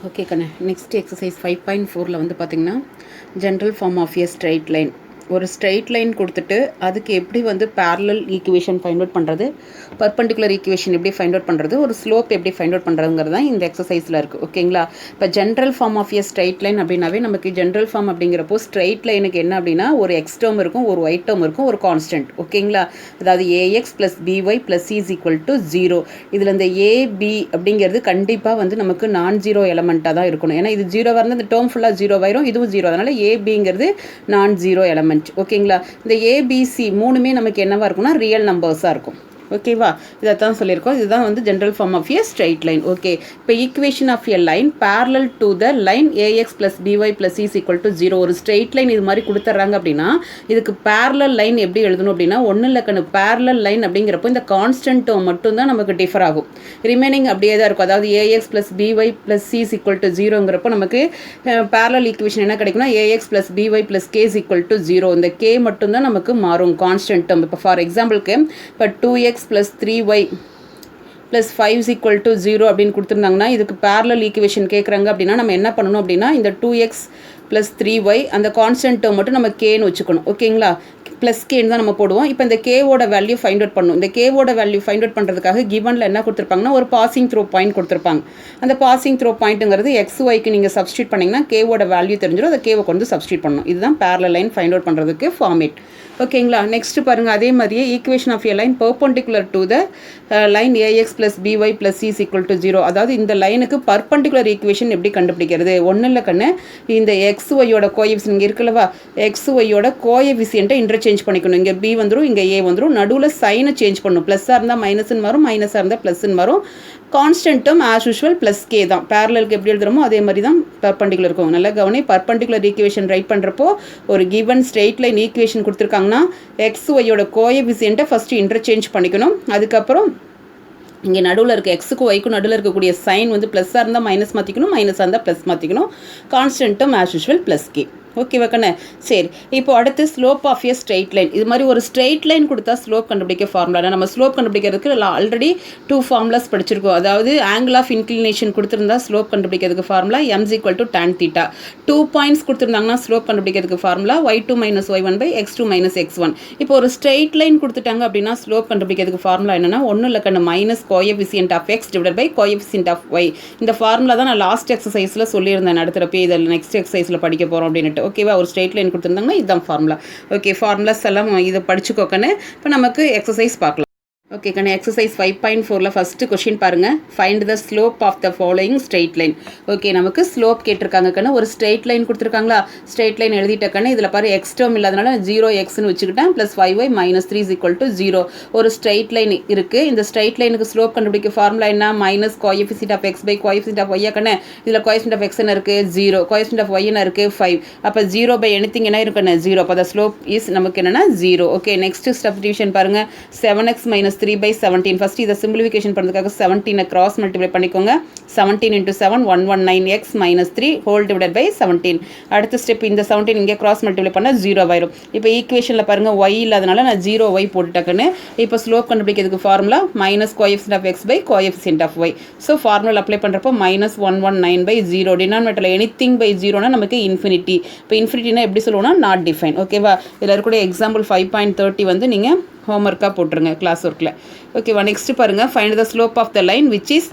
Okay கண்ணே, next exercise 5.4ல் வந்து பார்த்திங்கன்னா general form of a straight line. ஒரு ஸ்ட்ரைட் லைன் கொடுத்துட்டு அதுக்கு எப்படி வந்து பேரலல் ஈக்குவேஷன் ஃபைண்ட் அவுட் பண்ணுறது, பர்பண்டிகுலர் ஈக்குவேஷன் எப்படி ஃபைண்ட் அவுட் பண்ணுறது, ஒரு ஸ்லோப் எப்படி ஃபைண்ட் அவுட் பண்ணுறதுங்கிறது தான் இந்த எக்ஸசைஸில் இருக்குது. ஓகேங்களா? இப்போ general form of a straight line அப்படின்னாவே நமக்கு ஜென்ரல் ஃபார்ம் அப்படிங்கிறப்போ ஸ்ட்ரைட் லைனுக்கு என்ன அப்படின்னா ஒரு எக்ஸ் டேர்ம் இருக்கும், ஒரு ஒய் டேர்ம் இருக்கும், ஒரு கான்ஸ்டன்ட். ஓகேங்களா? அதாவது ax plus BY plus C is equal to 0. இதில் இந்த ஏபி அப்படிங்கிறது கண்டிப்பாக வந்து நமக்கு நான் ஜீரோ எலமெண்ட்டாக தான் இருக்கணும். ஏன்னா இது ஜீரோவாக இருந்தால் இந்த டேர்ம் ஃபுல்லாக ஜீரோவாயிரும், இதுவும் ஜீரோ. அதனால் ஏபிங்கிறது நான் ஜீரோ எலமெண்ட். ஓகேங்களா? இந்த ஏபிசி மூணுமே நமக்கு என்னவாக இருக்கும்னா ரியல் நம்பர்ஸாக இருக்கும். ஓகேவா? இதைத்தான் சொல்லியிருக்கோம். இதுதான் வந்து general form of a straight line. Okay, இப்போ equation of a line parallel to the line ax plus BY plus C is equal to 0. ஒரு ஸ்ட்ரைட் லைன் இது மாதிரி கொடுத்துட்றாங்க அப்படின்னா இதுக்கு பேரலல் லைன் எப்படி எழுதணும் அப்படின்னா ஒன்றும் இல்லைக்கணும். பேரலல் லைன் அப்படிங்கிறப்போ இந்த கான்ஸ்டன்ட் டேர்ம் மட்டும்தான் நமக்கு டிஃபர் ஆகும், ரிமைனிங் அப்படியே தான் இருக்கும். அதாவது ax plus BY plus C is equal to 0ங்கிறப்போ நமக்கு பேரலல் ஈக்குவேஷன் என்ன கிடைக்கும்னா A X plus BY plus K is equal to 0. இந்த கே மட்டும்தான் நமக்கு மாறும், கான்ஸ்டன்ட் டேர்ம். இப்போ ஃபார் எக்ஸாம்பிளுக்கு இப்போ 2x + 3y + 5 = 0 அப்படின்னு கொடுத்துருந்தாங்கன்னா இதுக்கு பேரலல் ஈக்குவேஷன் கேட்குறாங்க அப்படின்னா நம்ம என்ன பண்ணணும் அப்படின்னா இந்த 2x + 3y அந்த கான்ஸ்டன்ட் டேர்ம் மட்டும் நம்ம கேன்னு வச்சுக்கணும். ஓகேங்களா? ப்ளஸ் கேன்னு தான் நம்ம போடுவோம். இப்போ இந்த கேவோட வேல்யூ ஃபைண்ட் அவுட் பண்ணணும். இந்த கேவோட வேல்யூ ஃபைண்ட் அவுட் பண்ணுறதுக்காக கிவனில் என்ன கொடுத்துருப்பாங்கன்னா ஒரு பாசிங் த்ரோ பாயிண்ட் கொடுத்துருப்பாங்க. அந்த பாசிங் த்ரோ பாயிண்ட்டுங்கிறது XYக்கு நீங்கள் சப்ஸ்டியூட் பண்ணிங்கன்னா கேவோட வேல்யூ தெரிஞ்சிடும். அதை கேவை கொண்டு சப்ஸ்டியூட் பண்ணணும். இதுதான் பேரலல் லைன் ஃபைண்ட் அவுட் பண்ணுறதுக்கு ஃபார்மேட். ஓகேங்களா? நெக்ஸ்ட் பாருங்கள், அதே மாதிரியே equation of a line perpendicular to the line ax plus BY plus C is equal to 0. அதாவது இந்த லைனுக்கு பர்பண்டிகுலர் ஈக்குவேஷன் எப்படி கண்டுபிடிக்கிறது? ஒன்றும் இல்லை கண்ணு, இந்த XYயோட கோஎஃபிஷியன்ட் இங்கே இருக்குல்லவா, XYயோட கோஎஃபிஷியன்ட்டை இன்டர்சேஞ்ச் பண்ணிக்கணும். இங்கே பி வந்துடும், இங்கே ஏ வந்துடும். நடுவில் சைனை சேஞ்ச் பண்ணணும். ப்ளஸ்ஸாக இருந்தால் மைனஸ்ன்னு வரும், மைனஸாக இருந்தால் ப்ளஸ்ன்னு வரும். Constant term as usual plus K தான். பேரலலுக்கு எப்படி எழுதுறோமோ அதே மாதிரி தான் பர்பண்டிகுலர் இருக்கும். நல்லா கவனி, பர்பண்டிகுலர் ஈக்குவேஷன் ரைட் பண்ணுறப்போ ஒரு கிவன் ஸ்ட்ரெயிட் லைன் ஈக்குவேஷன் கொடுத்துருக்காங்கன்னா XYயோட கோஎஃபிஷியன்ட்டை ஃபஸ்ட்டு இன்டர்சேஞ்ச் பண்ணிக்கணும். அதுக்கப்புறம் இங்கே நடுவில் இருக்க எக்ஸுக்கும் ஒய்க்கும் நடுவில் இருக்கக்கூடிய சைன் வந்து ப்ளஸ்ஸாக இருந்தால் மைனஸ் மாற்றிக்கணும், மைனஸாக இருந்தால் ப்ளஸ் மாற்றிக்கணும். Constant term as usual plus K. ஓகேவா கண்ணே? சரி, இப்போ அடுத்து slope of a straight line. இது மாதிரி ஒரு ஸ்ட்ரெயிட் லைன் கொடுத்தா ஸ்லோப் கண்டுபிடிக்க ஃபார்முலா. நம்ம ஸ்லோப் கண்டுபிடிக்கிறதுக்கு ஆல்ரெடி 2 ஃபார்முலாஸ் படிச்சிருக்கோம். அதாவது ஆங்கிள் ஆஃப் இன்க்ளினேஷன் கொடுத்துருந்தா ஸ்லோப் கண்டுபிடிக்கிறதுக்கு ஃபார்முலா m = tan θ. 2 பாயிண்ட்ஸ் கொடுத்துருந்தாங்கன்னா ஸ்லோப் கண்டுபிடிக்கிறதுக்கு formula y2 - y1 / x2 - x1. இப்போ ஒரு ஸ்ட்ரெயிட் லைன் கொடுத்துட்டாங்க அப்படின்னா ஸ்லோப் கண்டுபிடிக்கிறதுக்கு ஃபார்முலா என்னன்னா ஒன்றும் இல்லை கண்ணு, minus coefficient of x / coefficient of y. இந்த ஃபார்முலா தான் நான் லாஸ்ட் எக்ஸசைஸில் சொல்லியிருந்தேன். அடுத்தப்போ இதில் நெக்ஸ்ட் எக்ஸசைஸில் படிக்க போகிறோம் அப்படின்ட்டு. ஓகேவா? ஒரு ஸ்ட்ரெயிட் லைன் கொடுத்துருந்தாங்கன்னா இதுதான் ஃபார்முலா. ஓகே, ஃபார்முலாஸ் எல்லாம் இதை படிச்சுக்கோக்கன்னு. இப்போ நமக்கு எக்ஸசைஸ் பார்க்கலாம். ஓகே கண்ணு, எக்ஸசைஸ் 5.4ல் ஃபஸ்ட்டு கொஷின் பாருங்கள். Find the slope of the following straight line. Okay, நமக்கு ஸ்லோப் கேட்டிருக்காங்க கண்ணு. ஒரு ஸ்ட்ரெயிட் லைன் கொடுத்துருக்காங்களா, ஸ்ட்ரெயிட் லைன் எழுதிட்ட கண்ணு. இதில் பாரு எக்ஸ் டேர்ம் இல்லாதனால 0xன்னு வச்சுக்கிட்டேன். Plus 5y - 3 = 0. ஒரு ஸ்ட்ரெயிட் லைன் இருக்குது. இந்த ஸ்ட்ரெயிட் லைனுக்கு ஸ்லோப் கண்டுபிடிக்க ஃபார்முலா என்ன? Minus coefficient of x / coefficient of y கண்ணு. இதில் கோஎஃபிஷியன்ட் ஆஃப் x என்ன இருக்குது? 0. கோஎஃபிஷியன்ட் ஆஃப் y என்ன இருக்குது? 5. அப்போ 0 / anything என்ன இருக்குன்னு 0. அப்போ த ஸ்லோப் இஸ் நமக்கு என்னென்னா 0. ஓகே, நெக்ஸ்ட் சப்ஸ்டிடியூஷன் பாருங்கள். 7x - 3 / 17. ஃபஸ்ட்டு இதை சிம்பிளிஃபிகேஷன் பண்ணுறதுக்காக 17 கிராஸ் மல்டிப்ளை பண்ணிக்கோங்க. 17 × 7 119x - 3 ஹோல் டிவைடட் பை 17. அடுத்த ஸ்டெப் இந்த 17 இங்கே கிராஸ் மல்டிப்ளை பண்ணால் 0 ஆயிரும். இப்போ ஈக்குவேஷனில் பாருங்கள் y இல்லாதனால நான் 0y போட்டுட்டேன்னு. இப்போ ஸ்லோப் கண்டுபிடிக்கிறதுக்கு formula minus coefficient of x / coefficient of y. So formula apply பண்ணுறப்போ -119/0. டினாமினேட்டரில் எனிதிங் பை 0னா நமக்கு இன்ஃபினிட்டி. இப்போ இன்ஃபினிட்டினா எப்படி சொல்லுவோம்னா நாட் டிஃபைன். ஓகேவா? இதில் இருக்கக்கூடிய எக்ஸாம்பிள் 5.30 வந்து நீங்கள் ஹோம்ஒர்க்காக போட்டுருங்க கிளாஸ் ஒர்க்கில். ஓகேவா? நெக்ஸ்ட் பாருங்கள், find the slope of the line which is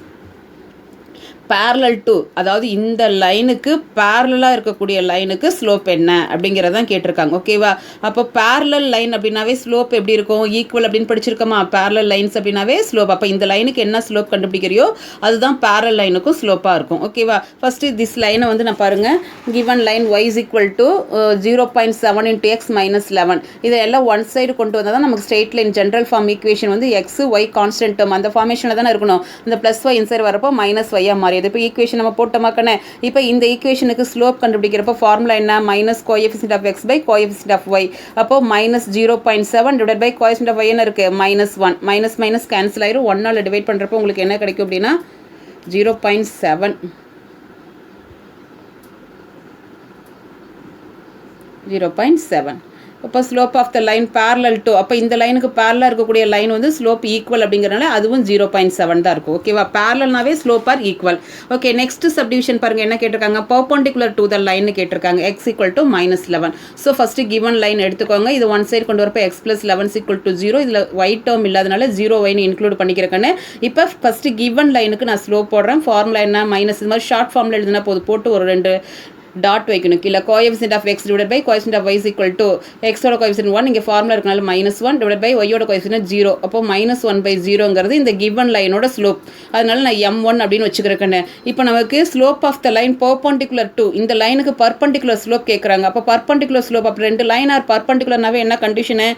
parallel to, அதாவது இந்த லைனுக்கு பேரலாக இருக்கக்கூடிய லைனுக்கு ஸ்லோப் என்ன அப்படிங்கிறதான் கேட்டிருக்காங்க. ஓகேவா? அப்போ பேரலல் லைன் அப்படின்னாவே ஸ்லோப் எப்படி இருக்கும்? ஈக்குவல் அப்படின்னு படிச்சிருக்கோமா? பேரலல் லைன்ஸ் அப்படின்னாவே ஸ்லோப். அப்போ இந்த லைனுக்கு என்ன ஸ்லோப் கண்டுபிடிக்கிறியோ அதுதான் பேரலல் லைனுக்கும் ஸ்லோப்பாக இருக்கும். ஓகேவா? ஃபஸ்ட்டு திஸ் லைனை வந்து நான் பாருங்கள், கிவன் லைன் y = 0.7 × x - 11. இதை எல்லாம் ஒன் சைடு கொண்டு வந்தால் தான் நமக்கு straight line general form equation வந்து x y கான்ஸ்டன்ட் டேர்ம் அந்த ஃபார்மேஷனில் தானே இருக்கணும். அந்த ப்ளஸ் y இன்சைடு வரப்போ -y மாறி. இப்போ ஈக்குவேஷன் நம்ம போட்டோமாக்கண்ணே. இப்போ இந்த ஈக்குவேஷனுக்கு ஸ்லோப் கண்டுபிடிக்கிறப்போ ஃபார்முலா என்ன? Minus coefficient of x / coefficient of y. அப்போ -0.7 divide by coefficient of y என்ன இருக்குது? -1. மைனஸ் மைனஸ் கேன்சல் ஆயிரும். 1ஆல் டிவைட் பண்ணுறப்போ உங்களுக்கு என்ன கிடைக்கும் அப்படின்னா 0.7 0.7. அப்போ slope of the line parallel to, அப்போ இந்த லைனுக்கு பேரலாக இருக்கக்கூடிய லைன் வந்து ஸ்லோப் ஈக்குவல் அப்படிங்கிறனால அதுவும் 0.7 தான் இருக்கும். ஓகேவா, பேரலல்னாவே slope are equal. Okay, next subdivision பாருங்க என்ன கேட்டிருக்காங்க, பர்பண்டிகுலர் டு த லைன் கேட்டிருக்காங்க, x equal to -11. So first given line எடுத்துக்கோங்க, இது ஒன் சைடு கொண்டு வரப்போ x + 11 ஈக்குவல் டு 0. இதில் ஒயிட் டேர்ம் இல்லாதனால 0y இன்க்ளூட் பண்ணிக்கிறேன்னு. இப்போ ஃபர்ஸ்ட் கிவன் லைனுக்கு நான் ஸ்லோப் போடுறேன். ஃபார்முலா என்ன, மைனஸ், இது மாதிரி ஷார்ட் ஃபார்மில் எழுதினா போது போட்டு ஒரு 2 டாட் வைக்கணும். கீழே coefficient of x divide by coefficient of y equal to எக்ஸோட கோஎஃபிஷியன்ட் 1, இங்கே ஃபார்முலா இருக்கனால -1 டிவைட் பை ஒய்யோட கோஎஃபிஷியன்ட் 0. அப்போ -1/0ங்கிறது இந்த கிவன் லைனோட ஸ்லோப். அதனால நான் m1 அப்படின்னு வச்சுக்கிறேன். இப்போ நமக்கு slope of the line perpendicular to, இந்த லைனுக்கு பர்பண்டிகுலர் ஸ்லோப் கேட்குறாங்க. அப்போ பர்பண்டிகுலர் ஸ்லோப், அப்போ 2 லைன் ஆர் பர்பண்டிகுலர்னாவே என்ன condition,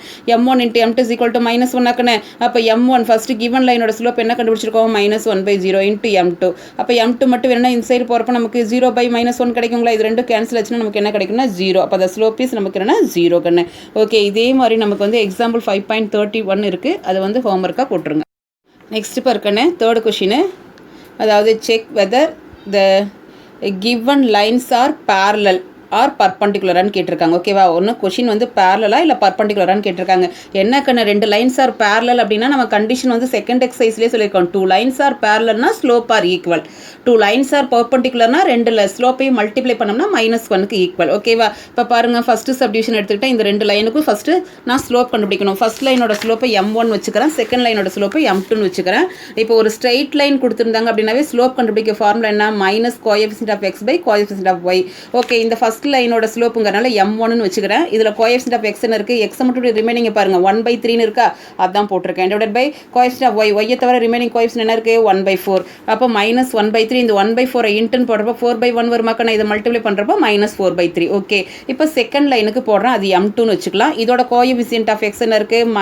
m1 × m2 equal to -1 ஆக்குன்னு. அப்போ m1 ஃபர்ஸ்ட் கிவன் லைனோட ஸ்லோப் என்ன கண்டுபிடிச்சிருக்கோம், -1/0 × m2. அப்போ m2 மட்டும் வேணும்னா இந்த சைடு போகிறப்ப நமக்கு 0/-1 கிடைக்குங்களா, இது ரெண்டு கேன்சல் ஆச்சுன்னா நமக்கு என்ன கிடைக்கும்னா 0. அப்போ அந்த ஸ்லோப் இஸ் நமக்கு என்ன 0 கண்ணு. ஓகே, இதே மாதிரி நமக்கு வந்து எக்ஸாம்பிள் 5.31 இருக்குது, அது வந்து ஹோம்ஒர்க்காக போட்டுருங்க. நெக்ஸ்ட் பாருக்கண்ணே, தேர்ட் கொஷின், அதாவது check whether the given lines are parallel or பர்பண்டிகுலரான்னு கேட்டிருக்காங்க. ஓகேவா, ஒன்று கொஷின் வந்து பேரலா இல்லை பர்பண்டிகுலரான்னு கேட்டிருக்காங்க. என்ன கண்ணு, 2 லைன்ஸ் ஆர் பேரலல் அப்படின்னா நம்ம கண்டிஷன் வந்து செகண்ட் எக்ஸசைஸ்லேயே சொல்லியிருக்கோம். 2 லைன்ஸ் ஆர் பேரலல்னா slope are equal, 2 lines are பர்பண்டிகுலர்னா 2 ஸ்லோப்பையும் மல்டிப்ளை பண்ணோம்னா -1க்கு ஈக்குவல். ஓகேவா, இப்போ பாருங்கள் ஃபஸ்ட்டு சப்டிவிஷன் எடுத்துக்கிட்டால் இந்த 2 லைனுக்கும் ஃபஸ்ட்டு நான் ஸ்லோப் கண்டுபிடிக்கணும். ஃபஸ்ட் லைனோட ஸ்லோப்பை m1 வச்சுக்கிறேன், செகண்ட் லைனோட ஸ்லோப்பை m2 வச்சுக்கிறேன். இப்போ ஒரு ஸ்ட்ரெயிட் லைன் கொடுத்துருந்தாங்க அப்படின்னாவே ஸ்லோப் கண்டுபிடிக்க ஃபார்முலா என்ன, minus coefficient of x by coefficient of y. Okay, இந்த ஃபஸ்ட் லைனோட ஸ்லோப்புங்கிறனால m1ன்னு வச்சுக்கிறேன். இதில் கோஎஃபிஷியன்ட் ஆஃப் x இருக்கு, x மட்டும் ரிமைனிங் பாருங்கள் 1/3 இருக்கா, அதான் போட்டிருக்கேன். Divide by coefficient of y, y தவிர ரிமைனிங் கோஎஃபிஷியன்ட் என்ன இருக்குது 1/4. அப்போ -1/3, இந்த 1/4 இன்ட்டுன்னு போடுறப்போ 4/1 வருமாக்க, நான் இதை மல்டிப்ளை பண்ணுறப்போ -4/3. ஓகே, இப்போ செகண்ட் லைனுக்கு போடுறேன், அது m2ன்னு வச்சுக்கலாம். இதோட கோஎஃபிஷியன்ட் ஆஃப் x என்ன இருக்குது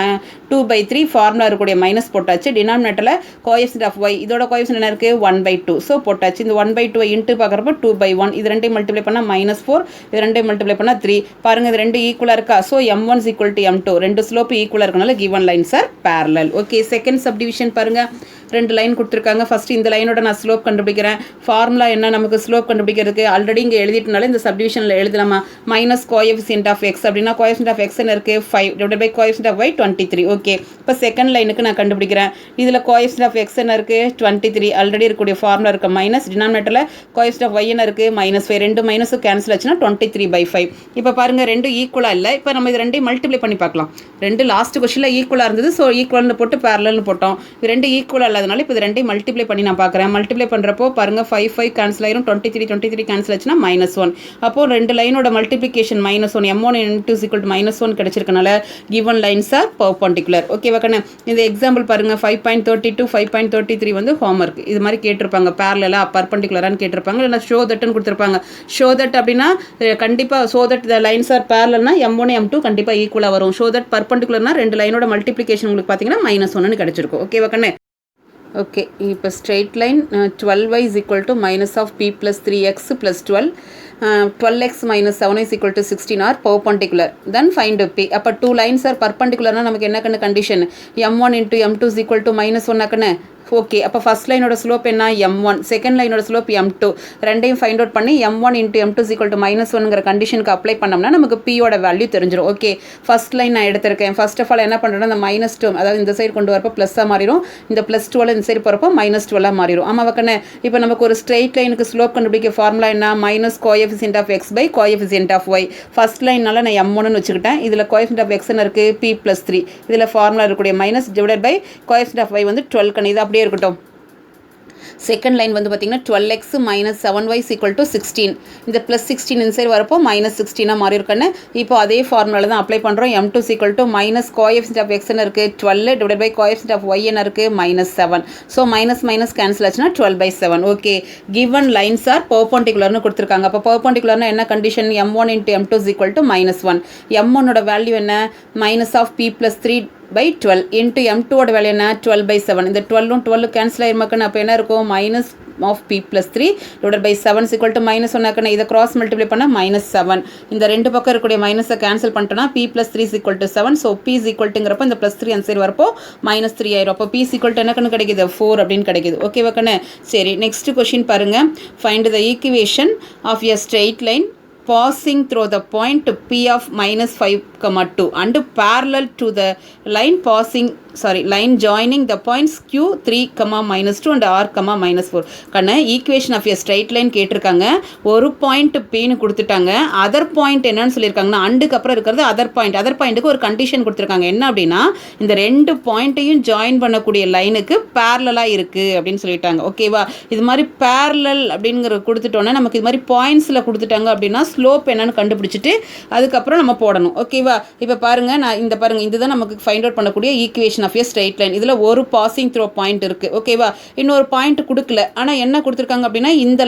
2/3, ஃபார்முலா இருக்கக்கூடிய மைனஸ் போட்டாச்சு. டினாமினேட்டரில் கோஎஃபிஷியன்ட் ஆஃப் y, இதோட கோஎஃபிஷியன்ட் என்ன இருக்குது 1/2. ஸோ போட்டாச்சு. இந்த 1/2 இன்ட்டு பார்க்குறப்போ 2/1, இது ரெண்டையும் மல்டிப்ளை பண்ணால் -4, இது ரெண்டையும் மல்டிப்ளை பண்ணால் 3. பாருங்கள், இது 2 ஈக்குவலாக இருக்கா. So m1 equal to m2, 2 slope ஈக்குவலாக இருக்கனால given lines are parallel. Okay, second subdivision பாருங்கள், 2 லைன் கொடுத்துருக்காங்க. ஃபஸ்ட்டு இந்த லைனோட நான் ஸ்லோப் கண்டுபிடிக்கிறேன். ஃபார்முலா என்ன, நமக்கு ஸ்லோப் கண்டுபிடிக்கிறதுக்கு ஆல்ரெடி இங்கே எழுதிட்டனால இந்த சப்டிவிஷனில் எழுதலாமா, மைனஸ் கோஎஃபிஷியன்ட் ஆஃப் x அப்படின்னா கோஎஃபிஷியன்ட் ஆஃப் x என்ன இருக்குது 5 divide by coefficient of y 23. Okay, இப்போ செகண்ட் லைனுக்கு நான் கண்டுபிடிக்கிறேன். இதில் கோஎஃபிஷியன்ட் ஆஃப் x என்ன இருக்குது 23, ஆல்ரெடி இருக்கக்கூடிய ஃபார்முலா இருக்க மைனஸ், டினாமினேட்டரில் கோஎஃபிஷியன்ட் ஆஃப் y என்ன இருக்குது -5, 2 மைனஸும் கேன்சல் ஆச்சுன்னா 23/5. இப்போ பாருங்கள் 2 ஈக்குவலாக இல்லை. இப்போ நம்ம இது 2 மல்டிப்ளை பண்ணி பார்க்கலாம். 2 லாஸ்ட் கொஸ்டினில் ஈக்குவலாக இருந்தது, ஸோ ஈக்குவல்னு போட்டு பேரலல்னு போட்டோம். இது 2 ஈக்குவலாக இல்லாதனால இப்போ இது 2 மல்டிப்ளை பண்ணி நான் பார்க்குறேன். மல்டிப்ளை பண்ணுறப்போ பாருங்கள் 5 கேன்சல் ஆயிரும், 23 கேன்சல் ஆச்சுன்னா -1. அப்போது 2 லைனோட மல்டிப்ளிகேஷன் -1, m1 × -1 கிடைச்சிருக்கனால கிவன் லைன்ஸ் ஆர் பர்பண்டிகுலர். ஓகேவா கண்ணு, இந்த எக்ஸாம்பிள் பாருங்கள் 5.32 5.33 வந்து ஹோம்ஒர்க். இது மாதிரி கேட்டிருப்பாங்க, பேரலலா பர்பண்டிகுலரான்னு கேட்டிருப்பாங்க, இல்லைனா ஷோ தட்னு கொடுத்துருப்பாங்க. ஷோ தட் அப்படின்னா கண்டிப்பாக show that the lines are பேரலல்னா m1 m2 கண்டிப்பாக ஈக்குவலாக வரும். ஷோ தட் பர்பண்டிகுலர்னா 2 லைனோட மல்டிப்ளிகேஷன் உங்களுக்கு பார்த்தீங்கன்னா -1ன்னு கிடைச்சிருக்கும். ஓகேவா கண்ணு. ஓகே, இப்போ straight line 12y is equal to minus of p plus 3x plus 12, 12x minus 7 is equal to 16 are perpendicular. Then find p. அப்போ 2 lines are perpendicular நமக்கு என்ன கண்ணு condition, m1 into m2 is equal to -1 கண்ணு. Okay, அப்போ first லைனோட slope என்ன m1, second லைனோட slope m2, ரெண்டையும் find out பண்ணி m1 into m2 is equal to -1ங்கிற கண்டிஷனுக்கு அப்ளை பண்ணோம்னா நமக்கு p-யோட வேல்யூ தெரிஞ்சிடும். ஓகே, ஃபஸ்ட் லைன் நான் எடுத்திருக்கேன். ஃபர்ஸ்ட் ஆஃப் ஆல் என்ன பண்ணுறேன்னா இந்த -2, அதாவது இந்த சைடு கொண்டு வரப்போ ப்ளஸ்ஸாக மாறிடும், இந்த +12 இந்த சைடு போகிறப்போ -12 மாறிடும். ஆமாம் கண்ணு. இப்போ நமக்கு ஒரு ஸ்ட்ரெயிட் லைனுக்கு ஸ்லோப் கண்டுபிடிக்க ஃபார்முலா என்ன, minus coefficient of x by coefficient of y. First லைனால நான் m1ன்னு வச்சுக்கிட்டேன். இதில் கோஎஃபிஷியன்ட் ஆஃப் x இருக்குது p + 3, இதில் ஃபார்முலா இருக்கக்கூடிய minus divide by coefficient of y வந்து 12 கண்ணு. இது அப்படியே இருக்கட்டும். செகண்ட் லைன் வந்து பார்த்தீங்கன்னா 12x minus 7y is equal to 16. இந்த +16 இன்சைடு வரப்போ -16 மாறி இருக்குன்னு. இப்போ அதே ஃபார்முலாவில் தான் அப்ளை பண்ணுறோம். m2 is equal to minus coefficient of x என்ன இருக்குது 12 divide by coefficient of y என்ன இருக்குது -7. ஸோ மைனஸ் கேன்சல் ஆச்சுன்னா 12/7. ஓகே, கிவன் லைன்ஸ் ஆர் பர்பண்டிகுலர்னு கொடுத்துருக்காங்க. அப்போ பர்பண்டிகுலர்னா என்ன condition, m1 into m2 is equal to -1. m1ஓட வேல்யூ என்ன, மைனஸ் ஆஃப் p + 3/12 இன்ட்டு m2ஓட வேல்யூ என்ன 12/7. இந்த 12 கேன்சல் ஆயிருமாக்குன்னு. அப்போ என்ன இருக்கும், minus of p + 3 divide by 7 is equal to -1. இதை கிராஸ் மல்டிப்ளை பண்ணால் -7. இந்த ரெண்டு பக்கம் இருக்கக்கூடிய மைனஸை கேன்சல் பண்ணிட்டோன்னா p + 3 is equal to 7. So p is equal toங்கிறப்போ இந்த +3 அந்த சைடு வரப்போ -3 ஆயிரும். அப்போ p is equal to என்ன கண்ணு கிடைக்குது 4 அப்படின்னு கிடைக்குது. ஓகேவா கண்ணு. சரி, நெக்ஸ்ட் கொஸ்டின் பாருங்கள். Find the equation of a straight line passing through the point P of minus 5, 2 and parallel to the line joining the points Q 3, minus 2 and R, minus 4. கண்ண equation of a straight line கேட்டிருக்காங்க. ஒரு point Pன்னு கொடுத்துட்டாங்க. Other point என்னன்னு சொல்லியிருக்காங்கன்னா அண்டுக்கு அப்புறம் இருக்கிறது other பாயிண்ட்டுக்கு ஒரு கண்டிஷன் கொடுத்துருக்காங்க. என்ன அப்படின்னா இந்த ரெண்டு பாயிண்ட்டையும் ஜாயின் பண்ணக்கூடிய லைனுக்கு பேரலாக இருக்குது அப்படின்னு சொல்லிட்டாங்க. ஓகேவா? இது மாதிரி பேரலல் அப்படிங்கிற கொடுத்துட்டோன்னா நமக்கு இது மாதிரி பாயிண்ட்ஸில் கொடுத்துட்டாங்க அப்படின்னா ஸ்லோப் என்னன்னு கண்டுபிடிச்சிட்டு அதுக்கப்புறம் நம்ம போடணும். ஓகேவா? இப்போ பாருங்கள், நான் இதுதான் நமக்கு ஃபைண்ட் அவுட் பண்ணக்கூடிய equation of a straight line. இதில் ஒரு பாசிங் த்ரோ பாயிண்ட் இருக்குது. ஓகேவா? இன்னொரு பாயிண்ட் கொடுக்கல, ஆனால் என்ன கொடுத்துருக்காங்க அப்படின்னா இந்த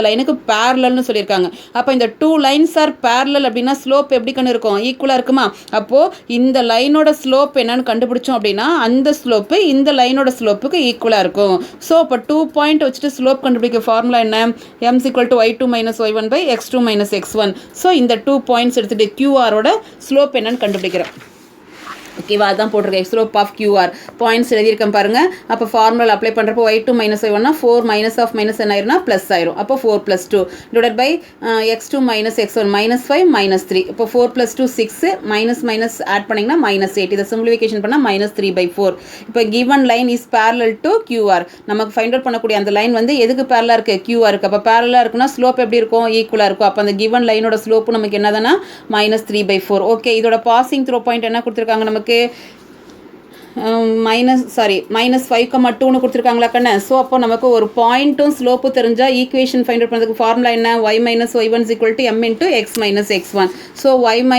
லைனுக்கு பேரலல்னு சொல்லியிருக்காங்க. அப்போ இந்த டூ லைன்ஸ் ஆர் பேரலல் அப்படின்னா ஸ்லோப் எப்படி கண்ணு இருக்கும்? ஈக்குவலாக இருக்குமா? அப்போது இந்த லைனோட ஸ்லோப் என்னன்னு கண்டுபிடிச்சோம் அப்படின்னா அந்த ஸ்லோப்பு இந்த லைனோட ஸ்லோப்புக்கு ஈக்குவலாக இருக்கும். ஸோ இப்போ 2 பாயிண்ட் வச்சுட்டு ஸ்லோப் கண்டுபிடிக்க ஃபார்முலா என்ன? m = y2 - y1 / x2 - x1. So இந்த 2 பாயிண்ட்ஸ் எடுத்துகிட்டு QRோட ஸ்லோப் என்னன்னு கண்டுபிடிக்கிறோம். ஓகேவா? அதான் போட்டிருக்கேன். ஸ்லோப் ஆஃப் QR பாயிண்ட்ஸ் எழுதியிருக்கேன் பாருங்கள். அப்போ ஃபார்முலா அப்ளை பண்ணுறப்போ y2 - y1 4 minus of minus என்ன ஆயிரும்னா ப்ளஸ் ஆயிரும். அப்போ 4 + 2 டிவைட் பை x2 - x1 -5 -3. இப்போ 4 + 2 6 மைனஸ் ஆட் பண்ணிங்கன்னா -8. இதை சிம்பிளிஃபிகேஷன் பண்ணால் -3/4. இப்போ given line is parallel to QR. நமக்கு ஃபைண்ட் அவுட் பண்ணக்கூடிய அந்த லைன் வந்து எதுக்கு பேரலாக இருக்குது? QRக்கு. அப்போ பேரலாக இருக்குன்னா ஸ்லோப் எப்படி இருக்கும்? ஈக்குவலாக இருக்கும். அப்போ அந்த கிவன் லைனோட ஸ்லோப்பு நமக்கு என்னதுன்னா -3/4. ஓகே, இதோட பாசிங் த்ரோ பாயிண்ட் என்ன கொடுத்துருக்காங்க நமக்கு? -5,2ன்னு கொடுத்துருக்காங்களா கண்ணு? ஸோ அப்போ நமக்கு ஒரு பாயிண்ட்டும் ஸ்லோப்பு தெரிஞ்சால் ஈக்குவேஷன் ஃபைண்ட் அவுட் பண்ணுறதுக்கு ஃபார்முலா என்ன? y - y1 = m × x - x1. So y -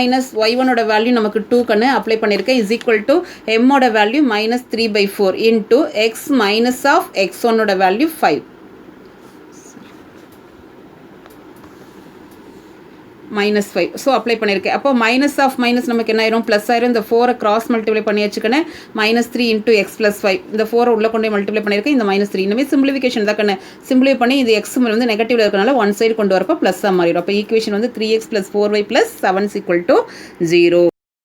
y1ஓட வேல்யூ நமக்கு 2 கண்ணு அப்ளை பண்ணியிருக்கேன் இஸ் ஈக்குவல் டு m-ஓட value -3/4 into x minus of x1ஓட வேல்யூ 5 -5. ஸோ அப்ளை பண்ணியிருக்கேன். அப்போ மைனஸ் ஆஃப் மைனஸ் நமக்கு என்ன ஆயிரும்? ப்ளஸ் ஆயிரும். இந்த 4 கிராஸ் மல்டிப்ளை பண்ணி வச்சுக்கணும். -3 × x + 5. இந்த 4 உள்ள கொண்டு மல்டிப்ளை பண்ணியிருக்கேன். இந்த -3 இனிமேல் சிம்பிளிஃபிகேஷன் தான் கண்ணு. சிம்பிளிஃபை பண்ணி இது எக்ஸ் வந்து நெகட்டிவ்ல இருக்கனால ஒன் சைடு கொண்டு வரப்போ ப்ளஸ்ஸாக மாறிடும். அப்போ ஈக்குவேஷன் வந்து 3x + 4y + 7 = 0.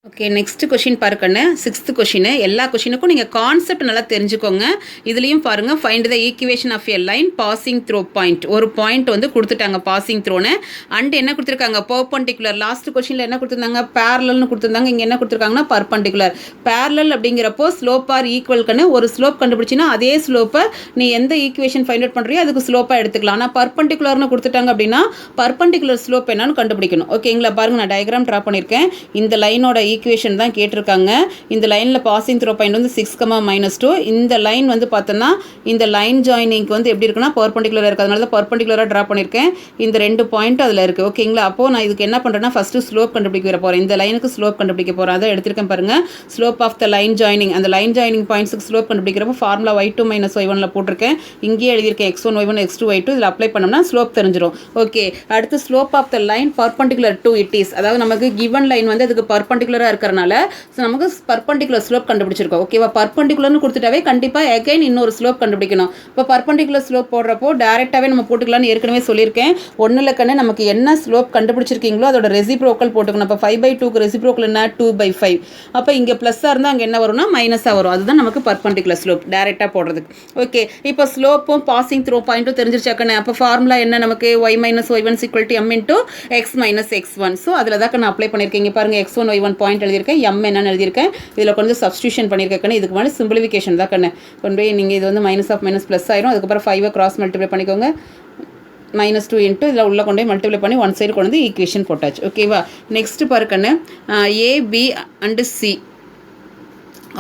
Okay, next question பாருக்கண்ணு. 6th கொஷின். எல்லா கொஷினுக்கும் நீங்கள் கான்செப்ட் நல்லா தெரிஞ்சுக்கோங்க. இதுலேயும் பாருங்கள், find the equation of a line passing through point. ஒரு பாயிண்ட் வந்து கொடுத்துட்டாங்க பாசிங் த்ரோன்னு. அண்ட் என்ன கொடுத்துருக்காங்க? பர்பண்டிகுலர். லாஸ்ட் கொஷினில் என்ன கொடுத்துருந்தாங்க? பேரலல்னு கொடுத்துருந்தாங்க. இங்கே என்ன கொடுத்துருக்காங்கன்னா பர்பண்டிகுலர். பேரலல் அப்படிங்கிறப்போ ஸ்லோப் ஆர் ஈக்குவல்கன்னு ஒரு ஸ்லோப் கண்டுபிடிச்சின்னா அதே ஸ்லோப்பை நீ எந்த ஈக்குவேஷன் ஃபைண்ட் அவுட் பண்ணுறியோ அதுக்கு ஸ்லோப்பாக எடுத்துக்கலாம். ஆனால் பர்பண்டிகுலர்னு கொடுத்துட்டாங்க அப்படின்னா பர்பண்டிகுலர் ஸ்லோப் என்னன்னு கண்டுபிடிக்கணும். ஓகேங்களா? பாருங்கள், நான் டயக்ராம் ட்ரா பண்ணியிருக்கேன். இந்த லைனோட ஈக்குவேஷன் தான் கேட்டிருக்காங்க. இந்த லைனில் பாசிங் த்ரோ பாயிண்ட் வந்து 6, -2. இந்த லைன் வந்து பார்த்தோன்னா இந்த லைன் ஜாயினிங்க்கு வந்து எப்படி இருக்குன்னா பர்பண்டிகுலராக இருக்குது. அதனால தான் பர்பண்டிகுலராக ட்ரா பண்ணியிருக்கேன். இந்த 2 பாயிண்ட் அதில் இருக்குது. ஓகேங்களா? அப்போது நான் இதுக்கு என்ன பண்ணுறேன்னா ஃபஸ்ட்டு ஸ்லோப் கண்டுபிடிக்க போகிறேன். இந்த லைனுக்கு ஸ்லோப் கண்டுபிடிக்க போகிறேன். அதை எடுத்திருக்கேன் பாருங்கள். Slope of the line joining. அந்த லைன் ஜாயினிங் பாயிண்ட்ஸுக்கு ஸ்லோப் கண்டுபிடிக்கிறப்போ ஃபார்முலா y2 - y1 போட்டிருக்கேன். இங்கேயே எழுதியிருக்கேன் x1 y1 x2 y2. இதில் அப்ளை பண்ணோம்னா ஸ்லோப் தெரிஞ்சிடும். ஓகே, அடுத்து slope of the line perpendicular to it is. அதாவது நமக்கு கிவன் லைன் வந்து அதுக்கு பர்பண்டிகுலராக இருக்கிறனால ஸோ நமக்கு பர்பண்டிகுலர் ஸ்லோப் கண்டுபிடிச்சிருக்கோம். ஓகேவா? பர்பண்டிகுலர்னு கொடுத்துட்டாவே கண்டிப்பாக அகைன் இன்னொரு ஸ்லோப் கண்டுபிடிக்கணும். இப்போ பர்பண்டிகுலர் ஸ்லோப் போடுறப்போ டேரெக்டாகவே நம்ம போட்டுக்கலாம்னு ஏற்கனவே சொல்லியிருக்கேன். ஒன்றில் கண்ணு நமக்கு என்ன ஸ்லோப் கண்டுபிடிச்சிருக்கீங்களோ அதோட ரெசிப்ரோக்கல் போட்டுக்கணும். இப்போ 5/2க்கு ரெசிப்ரோக்கல் என்ன? 2/5. அப்போ இங்கே ப்ளஸ்ஸாக இருந்தால் அங்கே என்ன வரும்னா மைனஸாக வரும். அதுதான் நமக்கு பர்பண்டிகுலர் ஸ்லோப் டேரெக்டாக போடுறதுக்கு. ஓகே, இப்போ ஸ்லோப்பும் பாசிங் த்ரோ பாயிண்ட்டும் தெரிஞ்சிருச்சாக்கண்ணே. அப்போ ஃபார்முலா என்ன நமக்கு? y - y1 = m × x - x1. So அதில் தான் நான் அப்ளை பண்ணியிருக்கேன். இங்கே பாருங்கள், x1 y1 பாயிண்ட் எழுதியிருக்கேன், m என்னன்னு எழுதியிருக்கேன். இதில் கொஞ்சம் சப்ஸ்டியூஷன் பண்ணியிருக்கேன். இதுக்கு மேலே சிம்பிளிஃபிகேஷன் தான் கண்ணு. கொண்டு போய் நீங்கள் இது வந்து மைனஸ் ஆஃப் மைனஸ் ப்ளஸ் ஆயிரும். அதுக்கப்புறம் 5 கிராஸ் மல்டிப்ளை பண்ணிக்கோங்க. -2 இன்ட்டு இதில் உள்ள கொண்டு போய் மல்டிப்ளை பண்ணி ஒன் சைடு கொண்டு வந்து ஈக்குவேஷன் போட்டாச்சு. ஓகேவா? நெக்ஸ்ட் பாருக்கண்ணு, A, B and C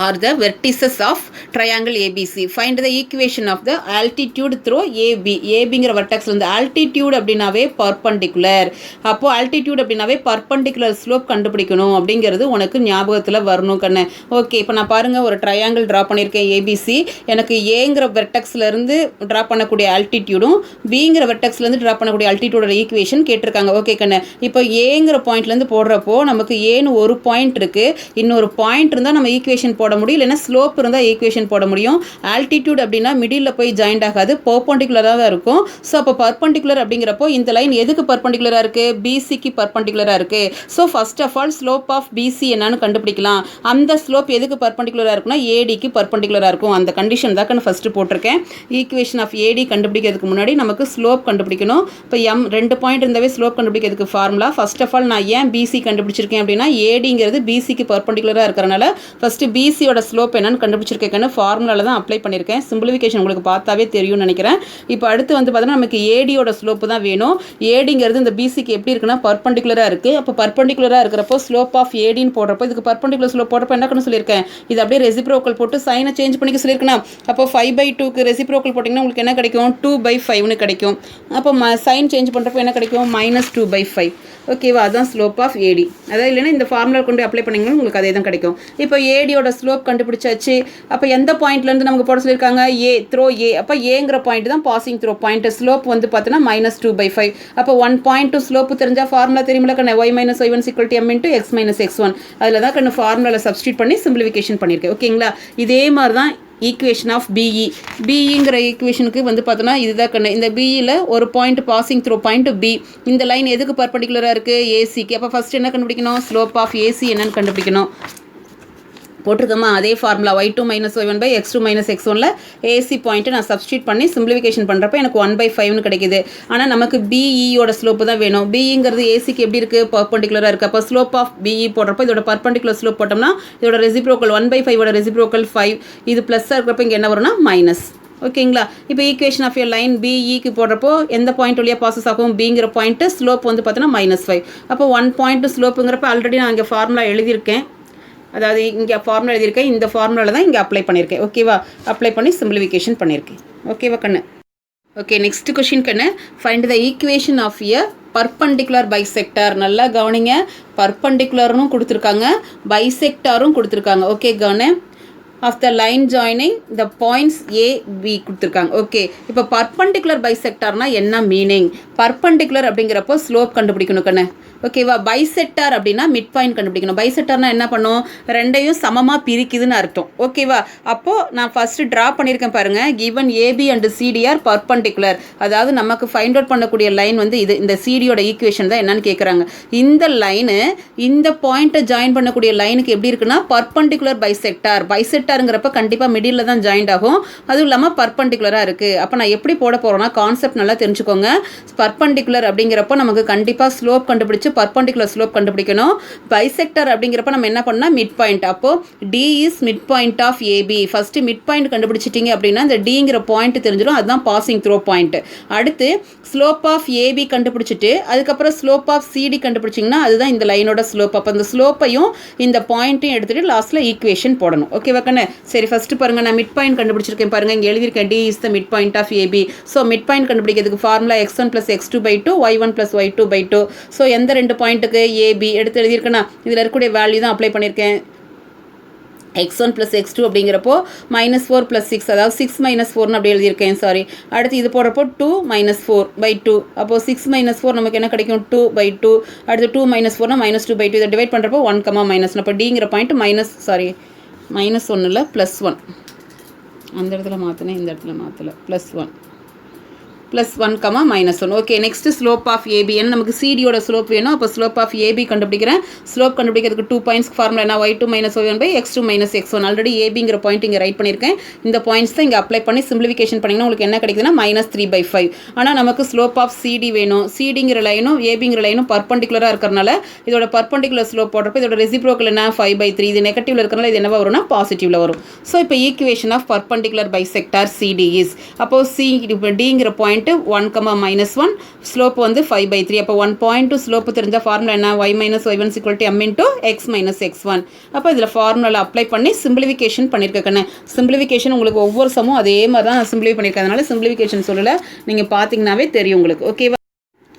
are the vertices of triangle ABC. Find the equation of the altitude through AB. ABங்கிற வெர்டெக்ஸ்ல இருந்து altitude அப்படினாவே perpendicular. அப்போ altitude அப்படினாவே perpendicular slope கண்டுபிடிக்கணும் அப்படிங்கிறது உனக்கு ஞாபகத்தில் வரணும் கண்ணு. ஓகே, இப்போ நான் பாருங்கள் ஒரு ட்ரையாங்கிள் ட்ரா பண்ணியிருக்கேன் ABC. எனக்கு ஏங்கிற வெர்டெக்ஸ்லேருந்து ட்ரா பண்ணக்கூடிய ஆல்டிடியூடும் பிங்கிற வெர்டெக்ஸ்லேருந்து ட்ரா பண்ணக்கூடிய ஆல்டிடியூடோட ஈக்குவேஷன் கேட்டிருக்காங்க. ஓகே கண்ணு, இப்போ ஏங்கிற பாயிண்ட்லேருந்து போடுறப்போ நமக்கு ஏன்னு ஒரு பாயிண்ட் இருக்குது, இன்னொரு பாயிண்ட் இருந்தால் நம்ம ஈக்குவேஷன் போட போட முடியும், இல்லைன்னா ஸ்லோப் இருந்தால் ஈக்குவேஷன் போட முடியும். ஆல்டிடியூட் அப்படின்னா மிடில் போய் ஜாயிண்ட் ஆகாது, பர்பண்டிகுலராக தான் இருக்கும். ஸோ அப்போ பர்பண்டிகுலர் அப்படிங்கிறப்போ இந்த லைன் எதுக்கு பர்பண்டிகுலராக இருக்குது? பிசிக்கு பர்பண்டிகுலராக இருக்குது. So first of all slope of PC என்னன்னு கண்டுபிடிக்கலாம். அந்த ஸ்லோப் எதுக்கு பர்பண்டிகுலராக இருக்குன்னா ஏடிக்கு பர்பண்டிகுலராக இருக்கும். அந்த கண்டிஷன் தான் நான் ஃபஸ்ட்டு போட்டிருக்கேன். ஈக்குவேஷன் ஆஃப் ஏடி கண்டுபிடிக்கிறதுக்கு முன்னாடி நமக்கு ஸ்லோப் கண்டுபிடிக்கணும். இப்போ ரெண்டு பாயிண்ட் இருந்தாவே ஸ்லோப் கண்டுபிடிக்கிறதுக்கு ஃபார்முலா. ஃபர்ஸ்ட் ஆஃப் ஆல் நான் ஏன் பிசி கண்டுபிடிச்சிருக்கேன் அப்படின்னா ஏடிங்கிறது பிசிக்கு பர்பண்டிகுலராக இருக்கிறனால ஃபஸ்ட்டு பிசியோட ஸ்லோப் என்னன்னு கண்டுபிடிச்சிருக்கேன்னு ஃபார்முலாவில் தான் அப்ளை பண்ணியிருக்கேன். சிம்பிளிஃபிகேஷன் உங்களுக்கு பார்த்தாவே தெரியும்னு நினைக்கிறேன். இப்போ அடுத்து வந்து பார்த்தீங்கன்னா நமக்கு ஏடியோட ஸ்லோப்பு தான் வேணும். ஏடிங்கிறது இந்த பிசிக்கு எப்படி இருக்குன்னா பர்பண்டிகுலராக இருக்குது. அப்போ பர்பண்டிகுலராக இருக்கிறப்போ ஸ்லோப் ஆஃப் ஏடின்னு போடுறப்போ இதுக்கு பர்பண்டிகுலர் ஸ்லோப் போடுறப்போ என்ன பண்ண சொல்லியிருக்கேன், இது அப்படியே ரெசிப்ரோக்கல் போட்டு சைனை சேஞ்ச் பண்ணிக்க சொல்லியிருக்கேன். அப்போ 5/2க்கு ரெசிப்ரோக்கல் போட்டிங்கன்னா உங்களுக்கு என்ன கிடைக்கும், 2/5ன்னு கிடைக்கும். அப்போ சைன் சேஞ்ச் பண்ணுறப்போ என்ன கிடைக்கும், -2/5. ஓகேவா, அதுதான் ஸ்லோப் ஆஃப் ஏடி. அதாவது இல்லைன்னா இந்த ஃபார்முலா கொண்டு அப்ளை பண்ணிங்கன்னா உங்களுக்கு அதே தான் கிடைக்கும். இப்போ ஏடியோட ஸ்லோப் கண்டுபிடிச்சாச்சு. அப்போ எந்த பாயிண்ட்லேருந்து நமக்கு போட சொல்லியிருக்காங்க, ஏ த்ரோ ஏ. அப்போ ஏங்கிற பாயிண்ட் தான் பாசிங் த்ரோ பாயிண்ட். ஸ்லோப் வந்து பார்த்தீங்கன்னா -2/5. அப்போ 1.2 ஸ்லோப்பு தெரிஞ்சால் ஃபார்முலா தெரியுமில்ல கண்ணு, y - y1 = m × x - x1. அதில் தான் கண்ணு ஃபார்முலாவில் சப்ஸ்டியூட் பண்ணி சிம்பிளிஃபிகேஷன் பண்ணியிருக்கேன். ஓகேங்களா, இதே மாதிரி தான் ஈக்குவேஷன் ஆஃப் பிஇ. பிஇங்கிற ஈக்குவேஷனுக்கு வந்து பார்த்தோன்னா இதுதான் கண்ணு. இந்த பிஇயில் ஒரு point passing through point P. இந்த லைன் எதுக்கு பர்பண்டிகுலராக இருக்குது, ஏசிக்கு. அப்போ ஃபஸ்ட் என்ன கண்டுபிடிக்கணும், ஸ்லோப் ஆஃப் ஏசி என்னன்னு கண்டுபிடிக்கணும். போட்டிருக்கோமா அதே formula y2 - y1 x2 - x1ல AC பாயிண்ட்டை நான் சப்ஸ்டியூட் பண்ணி சிம்பிளிஃபிகேஷன் பண்ணுறப்ப எனக்கு 1/5ன்னு கிடைக்குது. ஆனால் நமக்கு பிஇயோட ஸ்லோப்பு தான் வேணும். பிஇங்கிறது ஏசிக்கு எப்படி இருக்குது, பர்பண்டிகுலராக இருக்குது. அப்போ ஸ்லோப் ஆஃப் பிஇ போடுறப்போ இதோட பர்பண்டிகுலர் ஸ்லோப் போட்டோம்னா இதோட ரெசிப்ரோக்கல் 1/5ஓட ரெசிப்ரோக்கல் 5. இது ப்ளஸ்ஸாக இருக்கிறப்ப இங்கே என்ன வரும்னா மைனஸ். ஓகேங்களா, இப்போ ஈக்குவேஷன் ஆஃப் யர் லைன் பிஇக்கு போடுறப்போ எந்த பாயிண்ட் வழியாக பாசஸ் ஆகும், பிங்கிற பாயிண்ட்டு ஸ்லோப் வந்து பார்த்தோன்னா -5. அப்போ 1 பாயிண்ட் ஸ்லோப்புங்கிறப்ப ஆல்ரெடி நான் இங்கே ஃபார்முலா எழுதியிருக்கேன். அதாவது இங்கே ஃபார்முலா எழுதியிருக்கேன், இந்த ஃபார்முலாவில் தான் இங்கே அப்ளை பண்ணியிருக்கேன். ஓகேவா, அப்ளை பண்ணி சிம்பிளிஃபிகேஷன் பண்ணியிருக்கேன். ஓகேவா கண்ணு. ஓகே, நெக்ஸ்ட் கொஷின் கண்ணு, find the equation of a perpendicular bisector. நல்லா கவனிங்க, பர்பண்டிகுலர்னும் கொடுத்துருக்காங்க, பைசெக்டாரும் கொடுத்துருக்காங்க. ஓகே கவனி. Of the line joining the points A B கொடுத்துருக்காங்க. ஓகே, இப்போ பர்பண்டிகுலர் பைசெக்டார்னால் என்ன மீனிங்? பர்பண்டிகுலர் அப்படிங்கிறப்போ ஸ்லோப் கண்டுபிடிக்கணும் கண்ணு. ஓகேவா, பைசெக்டார் அப்படின்னா மிட் பாயிண்ட் கண்டுபிடிக்கணும். பைசெக்டார்னா என்ன பண்ணும், ரெண்டையும் சமமாக பிரிக்குதுன்னு அர்த்தம். ஓகேவா, அப்போது நான் ஃபஸ்ட்டு ட்ரா பண்ணியிருக்கேன் பாருங்கள். Given AB and CD are perpendicular. அதாவது நமக்கு ஃபைண்ட் அவுட் பண்ணக்கூடிய லைன் வந்து இது. இந்த சிடியோட ஈக்குவேஷன் தான் என்னன்னு கேட்குறாங்க. இந்த லைனு இந்த பாயிண்ட்டை ஜாயின் பண்ணக்கூடிய லைனுக்கு எப்படி இருக்குன்னா பர்பண்டிகுலர் பைசெக்டார். பைசெக்டாருங்கிறப்ப கண்டிப்பாக மிடில் தான் ஜாயிண்ட் ஆகும், அதுவும் இல்லாமல் பர்பண்டிகுலராக இருக்குது. அப்போ நான் எப்படி போட போகிறேன்னா கான்செப்ட் நல்லா தெரிஞ்சுக்கோங்க. பர்பண்டிகுலர் அப்படிங்கிறப்போ நமக்கு கண்டிப்பாக ஸ்லோப் கண்டுபிடிச்சு பர்பண்டிகுலர் ஸ்லோப் கண்டுபிடிக்கணும். பைசெக்டர் அப்படிங்கிறப்ப நம்ம என்ன பண்ணால் மிட் பாயிண்ட். அப்போ D is mid point of AB. First mid point கண்டுபிடிச்சிட்டிங்க அப்படின்னா இந்த டிங்கிற பாயிண்ட் தெரிஞ்சிடும், அதுதான் பாசிங் த்ரோ பாயிண்ட். அடுத்து ஸ்லோப் ஆஃப் ஏபி கண்டுபிடிச்சிட்டு அதுக்கப்புறம் ஸ்லோப் ஆஃப் சிடி கண்டுபிடிச்சிங்கன்னா அதுதான் இந்த லைனோட ஸ்லோப். அப்போ அந்த ஸ்லோப்பையும் இந்த பாயிண்ட்டையும் எடுத்துகிட்டு லாஸ்ட்டில் ஈக்குவேஷன் போடணும். ஓகேவா கண்ணு. சரி, ஃபஸ்ட்டு பாருங்கள், நான் மிட் பாயிண்ட் கண்டுபிடிச்சிருக்கேன் பாருங்கள். இங்கே எழுதியிருக்கேன் D is the mid point of AB. So mid point கண்டுபிடிக்கிறதுக்கு formula x1 + x2/2 y1 + y2/2. So எந்த ரெண்டு பாயிண்ட்டுக்கு ஏபி எடுத்து எழுதியிருக்கேன்னா இதில் இருக்கக்கூடிய வேல்யூ தான் அப்ளை பண்ணியிருக்கேன். x1 + x2 அப்படிங்கிறப்போ -4 + 6, அதாவது 6 - 4ன்னு அப்படி எழுதியிருக்கேன். சாரி, அடுத்து இது போடுறப்போ 2 - 4/2. அப்போது 6 - 4 நமக்கு என்ன கிடைக்கும், 2/2. அடுத்து 2 - 4னா -2/2. இதை டிவைட் பண்ணுறப்போ 1, அப்போ டிங்கிற பாயிண்ட் -1 இல்லை +1. அந்த இடத்துல மாற்றினேன், இந்த இடத்துல மாற்றலை, +1 +1, okay. Next slope of AB. ஏன்னா நமக்கு சிடியோட ஸ்லோப் வேணும். அப்போ ஸ்லோப் ஆஃப் ஏபி கண்டுபிடிக்கிறேன். ஸ்லோப் கண்டுபிடிக்கிறதுக்கு 2 பாயிண்ட்ஸ் ஃபார்முலா என்ன, y2 - y1 x2 - x1. Already ஏபிங்கிற பாயிண்ட் இங்கே ரைட் பண்ணியிருக்கேன். இந்த பாயிண்ட்ஸ் தான் இங்கே அப்ளை பண்ணி சிம்பிளிஃபிகேஷன் பண்ணிங்கன்னா உங்களுக்கு என்ன கிடைக்குதுன்னா -3/5. ஆனால் நமக்கு ஸ்லோப் ஆஃப் சிடி வேணும். சிடிங்கிற லைனும் ஏபிங்கிற லைனும் பர்பண்டிகுலராக இருக்கிறனால இதோட பர்பண்டிகுலர் ஸ்லோப் போடுறப்போ இதோட ரெசிப்ரோக்கல் என்ன 5/3. இது நெகட்டிவ்ல இருக்கிறனால இது என்னவா வரும்னா பாசிட்டிவ்ல வரும். ஸோ இப்போ equation of perpendicular bisector CD is, அப்போ சி இப்போ டிங்கிற பாயிண்ட் 1, -1, ஸ்லோப் வந்து 5/3. அப்போ 1.2 ஸ்லோப்பு தெரிஞ்ச ஃபார்முலா என்ன, y - y1 = m × x - x1. அப்போ இதில் ஃபார்முலாவில் அப்ளை பண்ணி சிம்பிளிஃபிகேஷன் பண்ணியிருக்கேன். சிம்பிளிஃபிகேஷன் உங்களுக்கு ஒவ்வொரு சமும் அதே மாதிரி தான் நான் சிம்பிளிஃபை பண்ணியிருக்கேன். அதனால சிம்பிளிஃபிகேஷன் சொல்லலை, நீங்கள் பார்த்தீங்கன்னாவே தெரியும் உங்களுக்கு. ஓகேவா.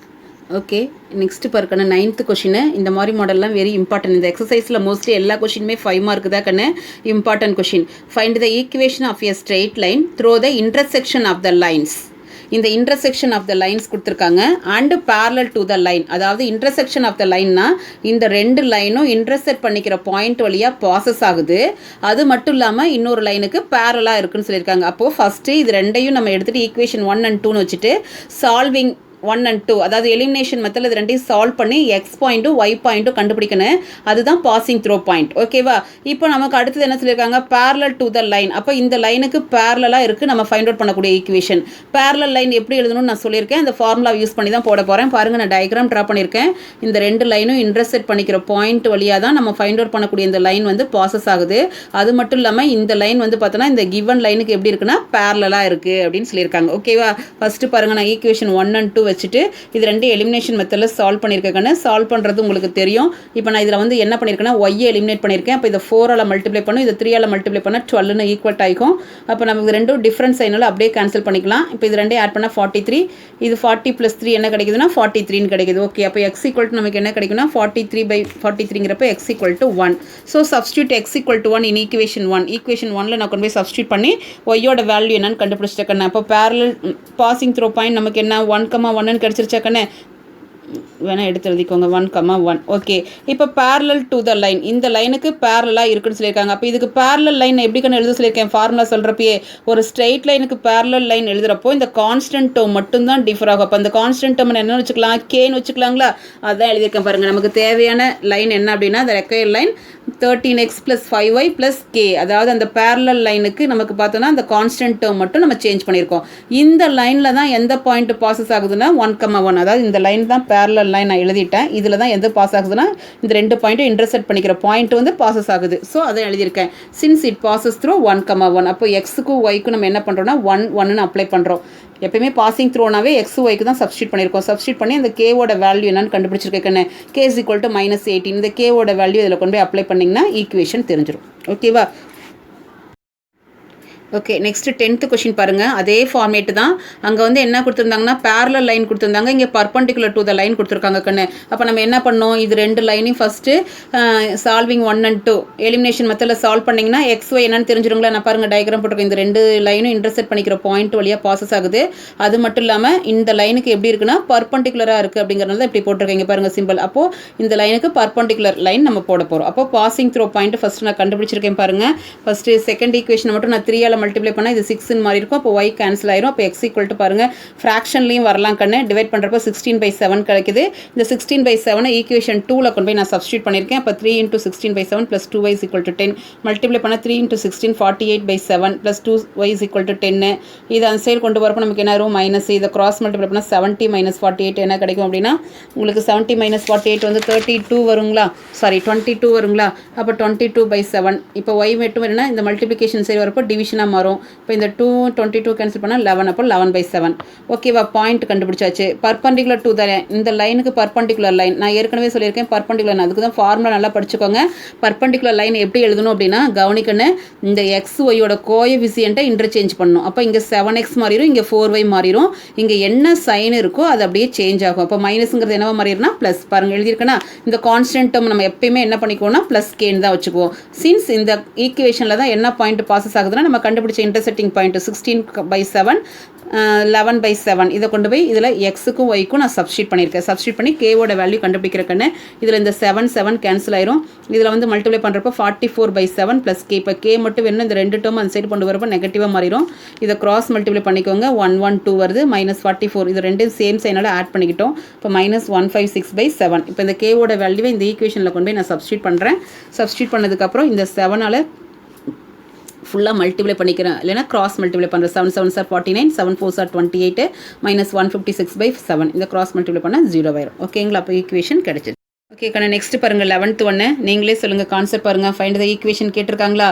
ஓகே, நெக்ஸ்ட் பாருக்கண்ணு 9th கொஷின். இந்த மாதிரி மாடல்லாம் வெரி இம்பார்ட்டன்ட். இந்த எக்ஸசைஸில் மோஸ்ட்லி எல்லா கொஷினுமே 5 மார்க் தான் கண்ணு. Important question. Find the equation of a straight line through the intersection of the lines. இந்த இன்டர்செக்ஷன் ஆஃப் த லைன்ஸ் கொடுத்துருக்காங்க and parallel to the line. அதாவது இன்டர்செக்ஷன் ஆஃப் த லைன்னா இந்த ரெண்டு லைனும் இன்டர்செக்ட் பண்ணிக்கிற பாயிண்ட் வழியாக ப்ராசஸ் ஆகுது. அது மட்டும் இல்லாமல் இன்னொரு லைனுக்கு பேரலாக இருக்குன்னு சொல்லியிருக்காங்க. அப்போது ஃபஸ்ட்டு இது ரெண்டையும் நம்ம எடுத்துகிட்டு ஈக்குவேஷன் 1 and 2ன்னு வச்சுட்டு சால்விங் 1 and 2 அதாவது எலிமினேஷன் மெத்தடில் இது ரெண்டையும் சால்வ் பண்ணி எக்ஸ் பாயிண்ட்டும் ஒய் பாயிண்ட்டும் கண்டுபிடிக்கணும். அதுதான் பாசிங் த்ரோ பாயிண்ட். ஓகேவா? இப்போ நமக்கு அடுத்தது என்ன சொல்லியிருக்காங்க? Parallel to the line. அப்போ இந்த லைனுக்கு பேரலாக இருக்குது நம்ம ஃபைண்ட் அவுட் பண்ணக்கூடிய ஈக்குவேஷன். பேரலல் லைன் எப்படி எழுதணும்னு நான் சொல்லியிருக்கேன். அந்த ஃபார்முலா யூஸ் பண்ணி தான் போட போகிறேன். பாருங்கள், நான் டயக்ராம் ட்ரா பண்ணியிருக்கேன். இந்த ரெண்டு லைனும் இன்டர்செக்ட் பண்ணிக்கிற பாயிண்ட் வழியாக தான் நம்ம ஃபைண்ட் அவுட் பண்ணக்கூடிய இந்த லைன் வந்து ப்ராசஸ் ஆகுது. அது மட்டும் இல்லாமல் இந்த லைன் வந்து பார்த்தோன்னா இந்த கிவன் லைனுக்கு எப்படி இருக்குன்னா பேரலாக இருக்குது அப்படின்னு சொல்லியிருக்காங்க. ஓகேவா? ஃபஸ்ட்டு பாருங்கள், நான் ஈக்குவேஷன் 1 and 2 வச்சுட்டு இது ரெண்டு எலிமினேஷன் மெத்தடில் சால்வ் பண்ணியிருக்கேன். சால்வ் பண்ணுறது உங்களுக்கு தெரியும். இப்போ நான் இதில் வந்து என்ன பண்ணியிருக்கேன்னா ஒய்யை எலிமினேட் பண்ணியிருக்கேன். அப்போ இதை 4ஆல் மல்டிப்ளை பண்ணும், இதை 3ஆல் மல்டிப்ளை பண்ணால் 12ன்னு ஈக்குவல் ஆகிக்கும். அப்போ நமக்கு ரெண்டும் டிஃப்ரெண்ட் சைனால் அப்படியே கேன்சல் பண்ணிக்கலாம். இப்போ இது ரெண்டே ஆட் பண்ணால் 43. இது 40 + 3 என்ன கிடைக்குதுன்னா 43ன்னு கிடைக்குது. ஓகே, அப்போ எக்ஸ் ஈக்குவல் டு நமக்கு என்ன கிடைக்குன்னா 43/43ங்கிறப்ப x equal to 1. So substitute x equal to 1 in equation 1. Equation 1ல் நான் கொண்டு போய் சப்ஸ்டியூட் பண்ணி ஒய்யோட வேல்யூ என்னன்னு கண்டுபிடிச்சிட்டேன். அப்போ பேரலல் பாசிங் த்ரோ பாயிண்ட் நமக்கு என்ன 1,1ன்னு கிடச்சிருச்சாக்கண்ணே. வேணால் எடுத்து எழுதிக்கோங்க 1,1. ஓகே, இப்போ பேரலல் டு த லைன், இந்த லைனுக்கு பேரலாக இருக்குன்னு சொல்லியிருக்காங்க. அப்போ இதுக்கு பேரலல் லைன் எப்படி கண்ணு எழுத சொல்லியிருக்கேன்? ஃபார்முலா சொல்கிறப்பயே ஒரு ஸ்ட்ரெயிட் லைனுக்கு பேரலல் லைன் எழுதுகிறப்போ இந்த கான்ஸ்டன்ட் டேர்ம் மட்டும்தான் டிஃபர் ஆகும். அப்போ அந்த கான்ஸ்டன்ட் டேர்ம் என்ன வச்சுக்கலாம்? கேன்னு வச்சுக்கலாங்களா? அதுதான் எழுதியிருக்கேன் பாருங்கள். நமக்கு தேவையான லைன் என்ன அப்படின்னா the required line 13x + 5y + k. அதாவது அந்த பேரலல் லைனுக்கு நமக்கு பார்த்தோன்னா அந்த கான்ஸ்டன்ட் டேர்ம் மட்டும் நம்ம சேஞ்ச் பண்ணியிருக்கோம். இந்த லைனில் தான் எந்த பாயிண்ட் பாசஸ் ஆகுதுன்னா 1,1. அதாவது இந்த லைன் தான் பேரலல் லைன் நான் எழுதிட்டேன். இதில் தான் எது பாஸ் ஆகுதுன்னா இந்த ரெண்டு பாயிண்ட்டும் இன்டர்செக்ட் பண்ணிக்கிற பாயிண்ட் வந்து பாசஸ் ஆகுது. ஸோ அதை எழுதியிருக்கேன். Since it bosses through 1,1. அப்போ எக்ஸுக்கும் ஒய்க்கும் நம்ம என்ன பண்ணுறோம்னா 1,1ன்னு அப்ளை பண்ணுறோம். எப்பயுமே பாசிங் த்ரோனாவே எக்ஸ் ஒய்க்கு தான் சப்ஸ்டியூட் பண்ணியிருக்கோம். சப்ஸ்டியூட் பண்ணி அந்த கேவோட வேல்யூ என்னன்னு கண்டுபிடிச்சிருக்கேன். K is equal to -18. இந்த கேவோட வேல்யூ இதில் கொண்டு போய் அப்ளை பண்ணிங்கன்னா ஈக்குவேஷன் தெரிஞ்சிடும். ஓகேவா? ஓகே, நெக்ஸ்ட்டு 10th கொஷின் பாருங்கள். அதே ஃபார்மேட்டு தான். அங்கே வந்து என்ன கொடுத்துருந்தாங்கன்னா பேரலல் லைன் கொடுத்துருந்தாங்க, இங்கே பர்பண்டிகுலர் டு த லைன் கொடுத்துருக்காங்க கண்ணு. அப்போ நம்ம என்ன பண்ணோம்? இது ரெண்டு லைனையும் ஃபஸ்ட்டு சால்விங் 1 and 2 எலிமினேஷன் மெத்தடில் சால்வ் பண்ணிங்கன்னா எக்ஸ் ஒய் என்னன்னு தெரிஞ்சிருங்களா? நான் பாருங்கள் டயக்ராம் போட்டிருக்கேன். இந்த ரெண்டு லைனும் இன்டர்செக்ட் பண்ணிக்கிற பாயிண்ட் வழியாக பாசஸ் ஆகுது. அது மட்டும் இல்லாமல் இந்த லைனுக்கு எப்படி இருக்குன்னா பர்பண்டிகுலராக இருக்குது அப்படிங்கிறனால இப்படி போட்டிருக்கீங்க பாருங்கள் சிம்பிள். அப்போது இந்த லைனுக்கு பர்பண்டிகுலர் லைன் நம்ம போட போகிறோம். அப்போ பாசிங் த்ரோ பாயிண்ட் ஃபஸ்ட்டு நான் கண்டுபிடிச்சிருக்கேன் பாருங்கள். ஃபஸ்ட்டு செகண்ட் ஈக்குவேஷன் மட்டும் நான் 3ஆல் மல்டிப்ளை பண்ணால் இது 6ன்னு மாறி இருக்கும். அப்போ y கேன்சல் ஆயிரும். அப்போ எக்ஸ் ஈக்குவல் டு பாருங்கள் ஃப்ராக்ஷன்லையும் வரலாம் கண்ணு. டிவைட் பண்ணுறப்போ 16/7 கிடைக்குது. இந்த 16/7 ஈக்குவேஷன் 2ல் கொண்டு போய் நான் சப்ஸ்டியூட் பண்ணியிருக்கேன். அப்போ 3 × 16/7 + 2y = 10. மல்டிப்ளை பண்ணால் 3 × 16 48/7 + 2y = 10. இது அந்த சைடு கொண்டு வரப்போ நமக்கு என்ன வரும்? மைனஸ். இதை கிராஸ் மல்டிப்ளை பண்ணால் 70 - 48 என்ன கிடைக்கும் அப்படின்னா உங்களுக்கு 70 - 48 வந்து 32 வருங்களா? சாரி 22 வருங்களா? அப்போ 22/7. இப்போ y மட்டும் என்னன்னா இந்த மல்டிப்ளிகேஷன் சைடு வரப்போ டிவிஷனாக மாறும். இப்போ இந்த 2 22 கேன்சல் பண்ணால் 11. அப்போ 11/7. ஓகேவா? பாயிண்ட் கண்டுபிடிச்சாச்சு. பர்பண்டிகுலர் டு த இந்த லைனுக்கு பர்பண்டிகுலர் லைன் நான் ஏற்கனவே சொல்லியிருக்கேன். பர்பண்டிகுலர் அதுக்கு தான் ஃபார்முலா நல்லா படிச்சுக்கோங்க. பர்பண்டிகுலர் லைன் எப்படி எழுதணும் அப்படின்னா கவனிக்கணும். இந்த எக்ஸ் ஒய்யோட கோஎஃபிசியண்ட்டை இன்டர்சேஞ்ச் பண்ணணும். அப்போ இங்கே 7x மாறிடும், இங்கே 4y மாறிடும். இங்கே என்ன சைன் இருக்கோ அது அப்படியே சேஞ்ச் ஆகும். அப்போ மைனஸுங்கிறது என்னவா மாறிடும்னா ப்ளஸ். பாருங்கள் எழுதியிருக்கேன்னா இந்த கான்ஸ்டன்ட் டேர்ம் நம்ம எப்பயுமே என்ன பண்ணிக்குவோம்னா ப்ளஸ் கேன்னு தான் வச்சுக்குவோம். சின்ஸ் இந்த ஈக்குவேஷனில் தான் என்ன பாயிண்ட் பாசஸ் ஆகுதுன்னா நம்ம கண்டுபிடிச்ச இன்டர்செக்டிங் பாயிண்ட் 16/7 11/7 இதை கொண்டு போய் இதில் எக்ஸுக்கும் ஒய்க்கும் நான் சப்ஸ்டியூட் பண்ணியிருக்கேன். சப்ஸ்டியூட் பண்ணி கேவோட வேல்யூ கண்டுபிடிக்கிறேன்னு இதில் இந்த 7 கேன்சல் ஆயிரும். இதில் வந்து மல்டிப்ளை பண்ணுறப்போ 44/7 + k. இப்போ கே மட்டும் வேணும். இந்த ரெண்டு டேர்ம் அந்த சைடு கொண்டு வரப்போ நெகட்டிவாக மாறிடும். இதை கிராஸ் மல்டிப்ளை பண்ணிக்கோங்க. 112 வருது. -44 இது ரெண்டும் சேம் சைனால் ஆட் பண்ணிக்கிட்டோம். இப்போ -156/7. இப்போ இந்த கேவோட வேல்யூவை இந்த ஈக்குவேஷனில் கொண்டு போய் நான் சப்ஸ்டியூட் பண்ணுறேன். சப்ஸ்டியூட் பண்ணதுக்கப்புறம் இந்த 7ஆல் ஃபுல்லாக மல்டிப்ளை பண்ணிக்கிறேன். இல்லைனா கிராஸ் மல்டிப்ளை பண்ணுறேன். 7 7s are 49, 7 4s are 28 -156/7. இந்த கிராஸ் மல்டிப்ளை பண்ணால் 0 ஆயிரும். ஓகேங்களா? அப்போ ஈக்குவேஷன் கிடைச்சிது. ஓகே கண்ணா, நெக்ஸ்ட் பாருங்கள் 11th ஒன்று. நீங்களே சொல்லுங்கள் கான்செப்ட் பாருங்கள். ஃபைண்ட் த ஈக்குவேஷன் கேட்டிருக்காங்களா?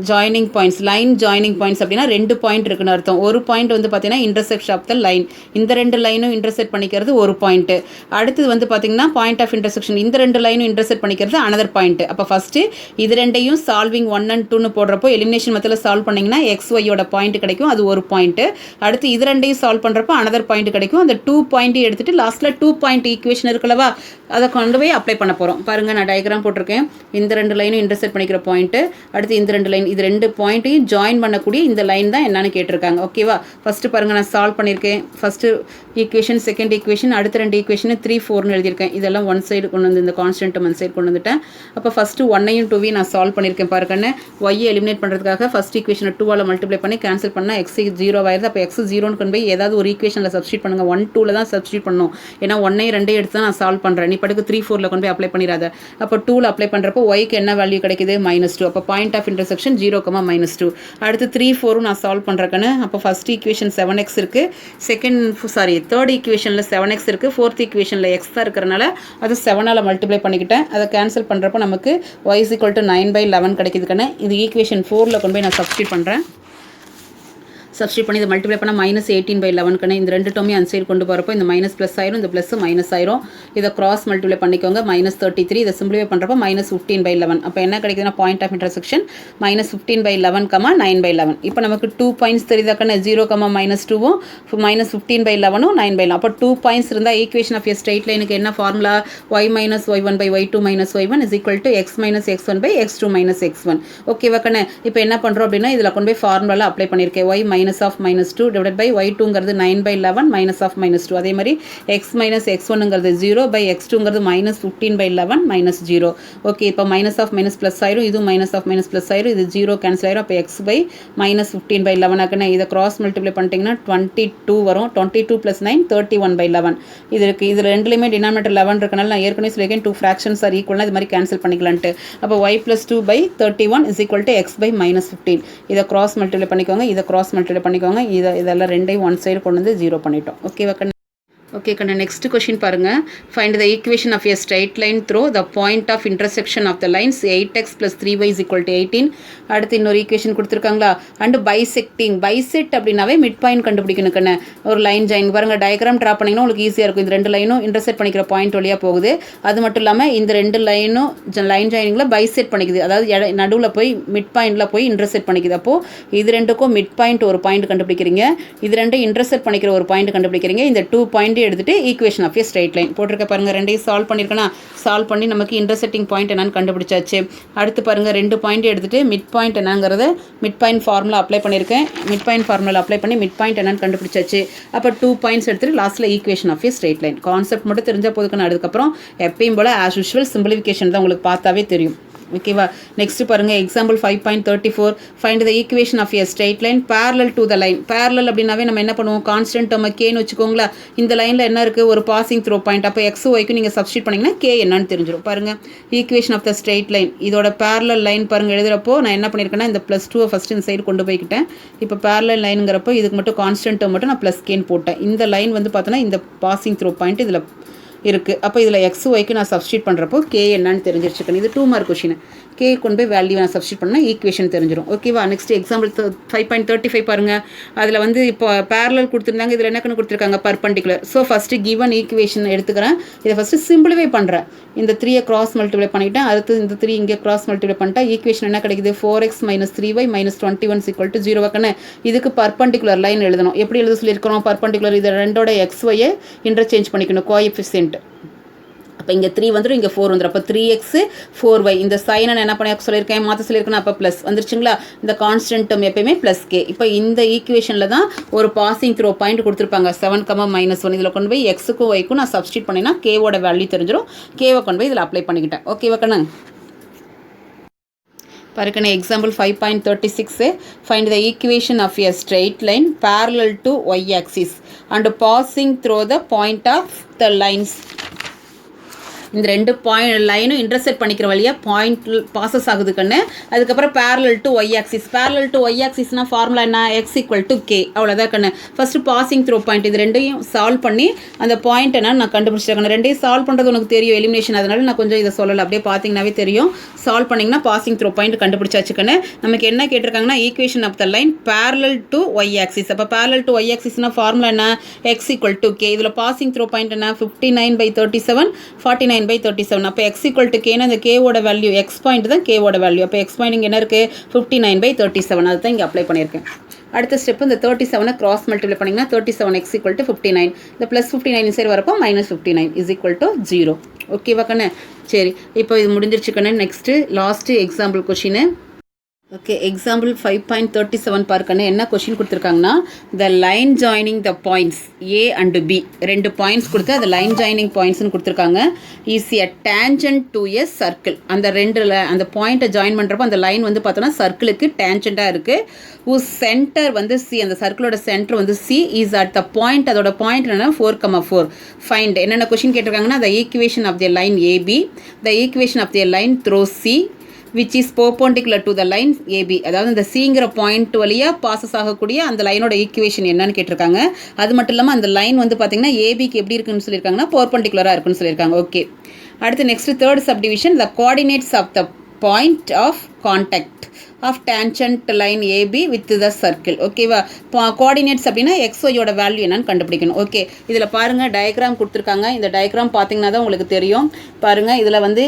Joining points, line joining points அப்படின்னா 2 பாயிண்ட் இருக்குன்னு அர்த்தம். ஒரு பாயிண்ட் வந்து பார்த்தீங்கன்னா இன்டர்செக்ஷன் ஆஃப் த லைன். இந்த ரெண்டு லைனும் இன்டர்செக்ட் பண்ணிக்கிறது ஒரு பாயிண்ட்டு. அடுத்தது வந்து பார்த்தீங்கன்னா பாயிண்ட் ஆஃப் இன்டர்செக்ஷன். இந்த ரெண்டு லைனும் இன்டர்செக்ட் பண்ணிக்கிறது அனதர் பாயிண்ட். அப்போ ஃபஸ்ட்டு இது ரெண்டையும் சால்விங் 1 and 2ன்னு போடுறப்போ எலிமினேஷன் மெத்தடில் சால்வ் பண்ணிங்கன்னா எக்ஸ் ஒய்யோட பாயிண்ட் கிடைக்கும். அது ஒரு பாயிண்ட்டு. அடுத்து இது ரெண்டையும் சால்வ் பண்ணுறப்போ அனதர் பாயிண்ட் கிடைக்கும். அந்த 2 பாயிண்ட் எடுத்துகிட்டு லாஸ்ட்டில் 2 பாயிண்ட் ஈக்குவேஷன் இருக்கலவா அதை கொண்டு இப்போவே அப்ளை பண்ண போகிறோம். பாருங்கள், நான் டயக்ராம் போட்டிருக்கேன். இந்த 2 லைனும் இன்டர்செக்ட் பண்ணிக்கிற பாயிண்ட்டு, அடுத்து இந்த 2 லைன், இது 2 பாயிண்ட்டையும் ஜாயின் பண்ணக்கூடிய இந்த லைன் தான் என்னன்னு கேட்டிருக்காங்க. ஓகேவா? ஃபஸ்ட்டு பாருங்கள், நான் சால்வ் பண்ணியிருக்கேன். ஃபஸ்ட்டு ஈக்குவேஷன், செகண்ட் ஈக்குவேஷன், அடுத்த 2 ஈக்குவேஷன் 3, 4ன்னு எழுதியிருக்கேன். இதெல்லாம் ஒன் சைடு கொண்டு வந்து இந்த கான்ஸ்டன்ட் ஒன் சைடு கொண்டு வந்துட்டேன். அப்போ ஃபஸ்ட்டு 1ஐயும் 2ஐயும் நான் சால்வ் பண்ணியிருக்கேன். பாருங்கன்னு ஒய்யை எலிமினேட் பண்ணுறதுக்காக ஃபஸ்ட் ஈக்குவேஷனை 2ஆல் மல்டிப்ளை பண்ணி கேன்சல் பண்ணால் எக்ஸ் 0 ஆயிருது. அப்போ எக்ஸ் 0ன்னு கொண்டு போய் ஏதாவது ஒரு ஈக்குவேஷனில் சப்ஸ்டியூட் பண்ணுங்கள். 1, 2ல் தான் சப்ஸ்டியூட் பண்ணணும். ஏன்னா 1ஐயும் 2ஐயும் எடுத்து தான் நான் சால்வ் பண்ணுறேன். நீ பட்டுக்கு 3, 4ல் கொண்டு போய் அப்ளை பண்ணிடாத. அப்போ 2ல் அப்ளை பண்ணுறப்போ ஒய்க்கு என்ன வேல்யூ கிடைக்குது? -2. அப்போ பாயிண்ட் ஆஃப் இன்டர்செக்ஷன் 0, -2. அடுத்து 3, 4ம் நான் சால்வ் பண்ணுறேன்னு. அப்போ ஃபஸ்ட் ஈக்குவேஷன் 7x இருக்குது, தேர்ட் ஈக்குவேஷனில் 7x இருக்குது, ஃபோர்த் ஈக்குவேஷனில் எக்ஸ் தான் இருக்கிறனால அது 7ஆல் மல்டிப்ளை பண்ணிக்கிட்டேன். அதை கேன்சல் பண்ணுறப்போ நமக்கு y = 9/11 கிடைக்குதுக்கான. இது ஈக்குவேஷன் 4ல் கொண்டு போய் நான் சப்ஸ்டியூட் பண்ணுறேன். சப்ஸ்டியூட் பண்ணி இதை மல்டிப்ளை பண்ணால் -18/11 இந்த 2 டேர்மையும் அந்த சைடு கொண்டு போகிறப்போ இந்த மைனஸ் ப்ளஸ் ஆயிரும், இந்த ப்ளஸ் மைனஸ் ஆயிரும். இதை கிராஸ் மல்டிப்ளை பண்ணிக்கோங்க. -33. இதை சிம்பிளிஃபை பண்ணுறப்போ -15/11. அப்போ என்ன கிடைக்குதுன்னா பாயிண்ட் ஆஃப் இன்டர்செக்ஷன் -15/11, 9/11. இப்போ நமக்கு 2 பாயிண்ட்ஸ் தெரியுதாக்கண்ணே, 0, -2வும் -15/11ம் 9/11. அப்போ 2 பாயிண்ட்ஸ் இருந்தால் ஈக்குவேஷன் ஆஃப் எ ஸ்ட்ரெயிட் லைனுக்கு என்ன formula? y - y1/y2 - y1 = x - x1/x2 - x1. ஓகேவா கண்ணே? இப்போ என்ன பண்ணுறோம் அப்படின்னா இதில் கொண்டு போய் ஃபார்முலாவில் அப்ளை பண்ணியிருக்கேன். y - -2 divided by y2ங்கிறது 9/11 -2. அதே மாதிரி x - x1ங்கிறது 0/x2ங்கிறது -15/11 -0. ஓகே, இப்போ -of ப்ளஸ் ஆயிரும், இது -of ப்ளஸ் ஆயிரும், இது 0 கேன்சல் ஆயிரும். அப்போ x/-15/11 ஆக்குன்னு இதை கிராஸ் மல்டிப்ளை பண்ணிட்டீங்கன்னா 22 வரும். 22 + 9 31/11 இது இருக்குது. இது ரெண்டுலேயுமே டினாமினேட்டர் 11 இருக்கனால நான் ஏற்கனவே சொல்லியிருக்கேன் 2 ஃப்ராக்ஷன்ஸ் ஆர் ஈக்குவல்னா இது மாதிரி கேன்சல் பண்ணிக்கலான்ட்டு. அப்போ y + 2/31 = x/-15. இதை கிராஸ் மல்டிப்ளை பண்ணிக்கோங்க, இதை கிராஸ் மல்டிப்ளை பண்ணிக்கோங்க. இதெல்லாம் ரெண்டையும் ஒன் சைடு கொண்டு வந்து 0 பண்ணிட்டோம். ஓகேவா கண்ணு? ஓகே கண்ணு, நெக்ஸ்ட் கொஷின் பாருங்கள். Find the equation of a straight line through the point of intersection of the lines 8x + 3y = 18. அடுத்து இன்னொரு ஈக்குவேஷன் கொடுத்துருக்காங்களா? அண்டு பைசெக்ட் அப்படின்னாவே மிட் பாயிண்ட் கண்டுபிடிக்கணும் கண்ணு. ஒரு லைன் ஜாயின் பாருங்கள், டயக்ராம் ட்ரா பண்ணிங்கன்னா உங்களுக்கு ஈஸியாக இருக்கும். இந்த 2 லைனும் இன்டர்செக்ட் பண்ணிக்கிற பாயிண்ட் வழியாக போகுது. அது மட்டும் இல்லாமல் இந்த 2 லைனும் லைன் ஜாயினிங்கில் பைசெட் பண்ணிக்குது. அதாவது நடுவில் போய் மிட் பாயிண்டில் போய் இன்டர்செக்ட் பண்ணிக்குது. அப்போது இது ரெண்டுக்கும் மிட் பாயிண்ட் ஒரு பாயிண்ட் கண்டுபிடிக்கிறீங்க, இது ரெண்டும் இன்டர்செக்ட் பண்ணிக்கிற ஒரு பாயிண்ட் கண்டுபிடிக்கிறீங்க. இந்த 2 பாயிண்ட் எடுத்துட்டு equation of a straight line போட்டிருக்க பாருங்கள். ரெண்டையும் சால்வ் பண்ணியிருக்கேன்னா சால்வ் பண்ணி நமக்கு இன்டர்செக்டிங் பாயிண்ட் என்னன்னு கண்டுபிடிச்சாச்சு. அடுத்து பாருங்கள், 2 பாயிண்ட் எடுத்துட்டு மிட் பாயிண்ட் என்னங்கிறது மிட் பாயிண்ட் ஃபார்முலா அப்ளை பண்ணியிருக்கேன். மிட் பாயிண்ட் ஃபார்முலா அப்ளை பண்ணி மிட் பாயிண்ட் என்னன்னு கண்டுபிடிச்சாச்சு. அப்போ 2 பாயிண்ட்ஸ் எடுத்துட்டு லாஸ்ட்டில் equation of a straight line. Concept மட்டும் தெரிஞ்சால் போதுக்கணும். அதுக்கப்புறம் எப்பயும் போல் ஆஸ் யூஷுவல் சிம்பிளிஃபிகேஷன் தான் உங்களுக்கு பார்த்தாவே தெரியும். ஓகேவா? நெக்ஸ்ட் பாருங்கள், example 5.34. Find the equation of a straight line parallel to the line. parallel அப்படின்னாவே நம்ம என்ன பண்ணுவோம்? கான்ஸ்டன்ட் டேர்மை கேன்னு வச்சுக்கோங்களா. இந்த லைனில் என்ன இருக்குது? ஒரு பாசிங் த்ரோ பாயிண்ட். அப்போ எக்ஸ் ஒய்க்கு நீங்கள் சப்ஸ்டியூட் பண்ணிங்கன்னா கே என்னன்னு தெரிஞ்சிடும். பாருங்கள், equation of the straight line இதோட parallel லைன் பாருங்கள். எழுதுகிறப்போ நான் என்ன பண்ணியிருக்கேன்னா இந்த +2 ஃபஸ்ட்டு இந்த சைடு கொண்டு போய்க்கிட்டேன். இப்போ parallel லைனுங்கிறப்போ இதுக்கு மட்டும் கான்ஸ்டன்ட் டேர்ம் மட்டும் நான் +கேன்னு போட்டேன். இந்த லைன் வந்து பார்த்தோன்னா இந்த பாசிங் த்ரோ பாயிண்ட் இதில் இருக்குது. அப்போ இதில் எக்ஸ் ஒய்க்கு நான் சப்ஸ்டியூட் பண்ணுறப்போ கே என்னன்னு தெரிஞ்சிருச்சுக்கணும். இது 2 மார்க் கொஷின். கே கொண்டு போய் வேல்யூ நான் சப்ஸ்டியூட் பண்ணால் ஈக்குவேஷன் தெரிஞ்சிடும். ஓகேவா? நெக்ஸ்ட் எக்ஸாம்பிள் 5.35 பாருங்கள். அதில் வந்து இப்போ பேரலல் கொடுத்துருந்தாங்க, இதில் என்னக்குன்னு கொடுத்துருக்காங்க? Perpendicular. So first given equation எடுத்துக்கிறேன். இதை ஃபஸ்ட்டு சிம்பிளிஃபை பண்ணுறேன். இந்த 3 கிராஸ் மல்டிப்ளை பண்ணிவிட்டேன். அடுத்து இந்த 3 இங்கே கிராஸ் மல்டிப்ளை பண்ணிட்டா ஈக்குவேஷன் என்ன கிடைக்குது? 4x - 3y - 21 = 0 வாக்கண்ணே. இதுக்கு பர்பண்டிகுலர் லைன் எழுதணும். எப்படி எழுத சொல்லியிருக்கிறோம்? பர்பண்டிகுலர் இது ரெண்டோட எக்ஸ் ஒய்யை இன்டர்சேஞ்ச் பண்ணிக்கணும், கோஎஃபிஷியன்ட். அப்போ இங்கே 3 வந்துடும், இங்கே 4 வந்துடும். அப்போ 3x 4y இந்த சைனை என்ன பண்ண சொல்லியிருக்கேன்? மாற்ற சொல்லியிருக்கேன். அப்போ ப்ளஸ் வந்துருச்சுங்களா? இந்த கான்ஸ்டன்ட் டேர்ம் எப்பயுமே +k. இப்போ இந்த ஈக்குவேஷனில் தான் ஒரு பாசிங் த்ரோ பாயிண்ட் கொடுத்துருப்பாங்க 7, -1. இதில் கொண்டு போய் எக்ஸுக்கும் ஒய்க்கும் நான் சப்ஸ்டியூட் பண்ணினா கேவோட வேல்யூ தெரிஞ்சிடும். கேவை கொண்டு போய் இதில் அப்ளை பண்ணிக்கிட்டேன். ஓகேவா கண்ணு? பாருக்கண்ணே, example 5.36. Find the equation of a straight line parallel to y axis and passing through the point of the lines. இந்த 2 பாயிண்ட் லைனும் இன்டர்செக்ட் பண்ணிக்கிற வழியாக பாயிண்ட் பாசஸ் ஆகுது கண்ணு. அதுக்கப்புறம் parallel to y axis. parallel to y axisனா formula என்ன? x = k. அவ்வளோதான் கண்ணு. ஃபஸ்ட்டு பாசிங் த்ரோ பாயிண்ட் இது ரெண்டையும் சால்வ் பண்ணி அந்த பாயிண்ட் என்ன நான் கண்டுபிடிச்சிருக்கேன். ரெண்டையும் சால்வ் பண்ணுறது உனக்கு தெரியும், எலிமினேஷன். அதனால நான் கொஞ்சம் இதை சொல்லலை, அப்படியே பார்த்தீங்கன்னாவே தெரியும். சால்வ் பண்ணிங்கன்னா பாசிங் த்ரோ பாயிண்ட் கண்டுபிடிச்சாச்சு கண்ணு. நமக்கு என்ன கேட்டிருக்காங்கன்னா equation of the line parallel to y axis. அப்போ parallel to y axisனா ஃபார்முலா என்ன? x = k. இதில் பாசிங் த்ரோ பாயிண்ட் என்ன? 59/37 49/37. அப்போ x = k னா இந்த கேவோட வேல்யூ எக்ஸ் பாயிண்ட் தான் கேவோட வேல்யூ. அப்போ எக்ஸ் பாயிண்ட் இங்கே என்ன இருக்குது? 59/37. அதுதான் இங்கே அப்ளை பண்ணியிருக்கேன். அடுத்த ஸ்டெப் இந்த 37 கிராஸ் மல்டிப்ளை பண்ணிங்கன்னா 37x = 59. இந்த +59 சைடு வரப்போ -59 = 0. ஓகேவா கண்ணு? சரி, இப்போ இது முடிஞ்சிருச்சு கண்ணு. Next last example question. Okay, example 5.37 பார்க்கணும். என்ன கொஷின் கொடுத்துருக்காங்கன்னா, the line joining the points A and B, 2 பாயிண்ட்ஸ் கொடுத்து அது லைன் ஜாயினிங் பாயிண்ட்ஸ்னு கொடுத்துருக்காங்க. Is a tangent to a circle. அந்த பாயிண்ட்டை ஜாயின் பண்ணுறப்போ அந்த லைன் வந்து பார்த்தோன்னா சர்க்கிளுக்கு டேஞ்சண்ட்டாக இருக்குது. உஸ் சென்டர் வந்து சி, அந்த சர்க்கிளோட சென்டர் வந்து C is at the point, அதோட பாயிண்ட் என்னன்னா 4,4. ஃபைண்ட் என்னென்ன கொஷின் கேட்டிருக்காங்கன்னா, the equation of the line AB, the equation of the line through C which is perpendicular to the line AB. அதாவது இந்த சிங்கிற பாயிண்ட் வழியாக பாசஸ் ஆகக்கூடிய அந்த லைனோட ஈக்குவேஷன் என்னன்னு கேட்டிருக்காங்க. அது மட்டும் இல்லாமல் அந்த லைன் வந்து பார்த்தீங்கன்னா ஏபிக்கு எப்படி இருக்குன்னு சொல்லியிருக்காங்கன்னா பர்பண்டிகுலராக இருக்குன்னு சொல்லியிருக்காங்க. ஓகே, அடுத்து next third subdivision, the coordinates of the point of contact of tangent line AB with the circle. ஓகேவா? கோஆர்டினேட்ஸ் அப்படின்னா எக்ஸ்ஒயோட வேல்யூ என்னன்னு கண்டுபிடிக்கணும். ஓகே, இதில் பாருங்கள் டயக்ராம் கொடுத்துருக்காங்க. இந்த டயக்ராம் பார்த்தீங்கன்னா தான் உங்களுக்கு தெரியும். பாருங்கள், இதில் வந்து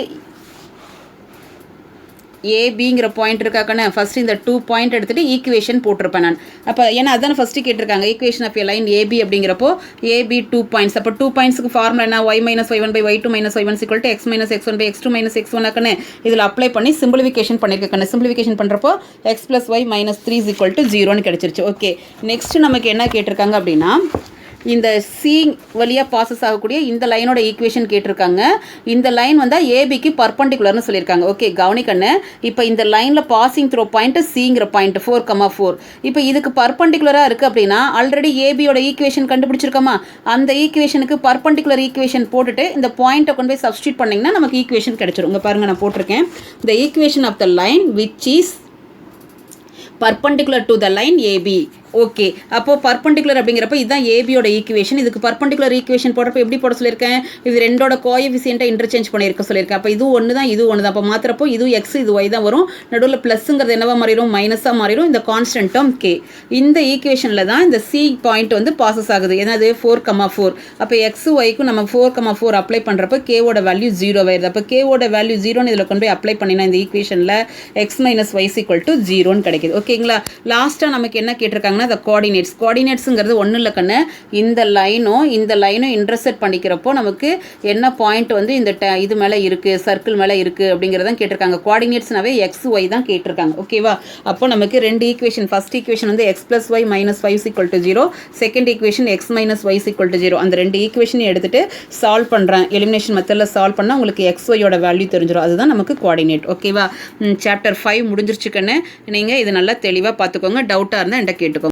ஏபிங்கிற பாயிண்ட் இருக்காக்கண்ணே, ஃபஸ்ட்டு இந்த 2 பாயிண்ட் எடுத்துகிட்டு ஈக்குவேஷன் போட்டிருப்பேன் நான். அப்போ ஏன்னா அதான் ஃபஸ்ட்டு கேட்டிருக்காங்க, equation of a line AB அப்படிங்கிறப்போ ஏபி 2 பாயிண்ட்ஸ். அப்போ 2 பாயிண்ட்ஸுக்கு ஃபார்முலா என்ன? y - y1/y2 - y1 = x - x1/x2 - x1 ஆக்கண்ணே. இதில் அப்ளை பண்ணி சிம்பிளிஃபிகேஷன் பண்ணியிருக்கேன். சிம்பிளிஃபிகேஷன் பண்ணுறப்போ x + y - 3 = 0ன்னு கிடச்சிருச்சு. ஓகே, நெக்ஸ்ட் நமக்கு என்ன கேட்டிருக்காங்க அப்படின்னா, இந்த சி வழியாக பாசஸ் ஆகக்கூடிய இந்த லைனோட ஈக்குவேஷன் கேட்டிருக்காங்க. இந்த லைன் வந்தால் ஏபிக்கு பர்பண்டிகுலர்னு சொல்லியிருக்காங்க. ஓகே, கவனிக்கண்ணு. இப்போ இந்த லைனில் பாசிங் த்ரோ பாயிண்ட் சிங்கிற பாயிண்ட் 4,4. இப்போ இதுக்கு பர்பண்டிகுலராக இருக்குது அப்படின்னா ஆல்ரெடி ஏபியோட ஈக்குவேஷன் கண்டுபிடிச்சிருக்கோமா? அந்த ஈக்குவேஷனுக்கு பர்பண்டிகுலர் ஈக்குவேஷன் போட்டுட்டு இந்த பாயிண்ட்டை கொண்டு போய் சப்ஸ்டியூட் பண்ணிங்கன்னா நமக்கு ஈக்குவேஷன் கிடைச்சிரும். இங்கே பாருங்கள், நான் போட்டிருக்கேன். The equation of the line which is perpendicular to the line AB. Okay, அப்போது பர்பண்டிகுலர் அப்படிங்கிறப்ப இதுதான் ஏபியோட ஈக்குவேஷன். இதுக்கு பர்பண்டிகுலர் ஈக்குவேஷன் போடுறப்ப எப்படி போட சொல்லியிருக்கேன்? இது ரெண்டோட கோஎஃபிஷியன்ட்டை இன்டர்சேஞ்ச் பண்ணியிருக்க சொல்லியிருக்கேன். அப்போ இது ஒன்று தான், இது ஒன்று தான். அப்போ மாத்திரப்போ இது எக்ஸ், இது ஒய் தான் வரும். நடுவில் ப்ளஸ்ஸுங்கிறது என்னவா மாறிடும்? மைனஸாக மாறிடும். இந்த கான்ஸ்டன்ட் டேர்ம் கே. இந்த ஈக்குவேஷனில் தான் இந்த சி பாயிண்ட் வந்து பாசஸ் ஆகுது. என்னது? 4,4. அப்போ எக்ஸு ஒய்க்கும் நம்ம 4,4 அப்ளை பண்ணுறப்போ கேவோட வேல்யூ 0 ஆயிடுது. அப்போ கேவோட வேல்யூ 0ன்னு இதில் கொண்டு போய் அப்ளை பண்ணினா இந்த ஈக்குவேஷனில் x - y = 0ன்னு கிடைக்கிது. ஓகேங்களா? லாஸ்ட்டாக நமக்கு என்ன கேட்டிருக்காங்கன்னா, the கோஆர்டினேட்ஸுங்கிறது ஒன்றும் இல்லை கண்ணு, இந்த லைனும் இன்டர்செக்ட் பண்ணிக்கிறப்போ நமக்கு என்ன பாயிண்ட் வந்து இந்த இது மேலே இருக்குது, சர்க்கிள் மேலே இருக்குது அப்படிங்கிறதான் கேட்டிருக்காங்க. கோஆர்டினேட்ஸ்னாவே எக்ஸ் ஒய் தான் கேட்டிருக்காங்க. ஓகேவா? அப்போ நமக்கு 2 ஈக்குவேஷன், ஃபஸ்ட் ஈக்குவேஷன் வந்து x + y - 5 = 0, second equation x - y = 0. அந்த 2 ஈக்குவேஷனையும் எடுத்துகிட்டு சால்வ் பண்ணுறேன். எலிமினேஷன் மெத்தடில் சால்வ் பண்ணால் உங்களுக்கு எக்ஸ் ஒய்யோட வேல்யூ தெரிஞ்சிடும். அதுதான் நமக்கு கோஆர்டினேட். ஓகேவா? சாப்டர் 5 முடிஞ்சிருச்சு கண்ணு. நீங்கள் இது நல்லா தெளிவாக பார்த்துக்கோங்க. டவுட்டாக இருந்தால் என்கிட்ட கேட்டுக்கோங்க.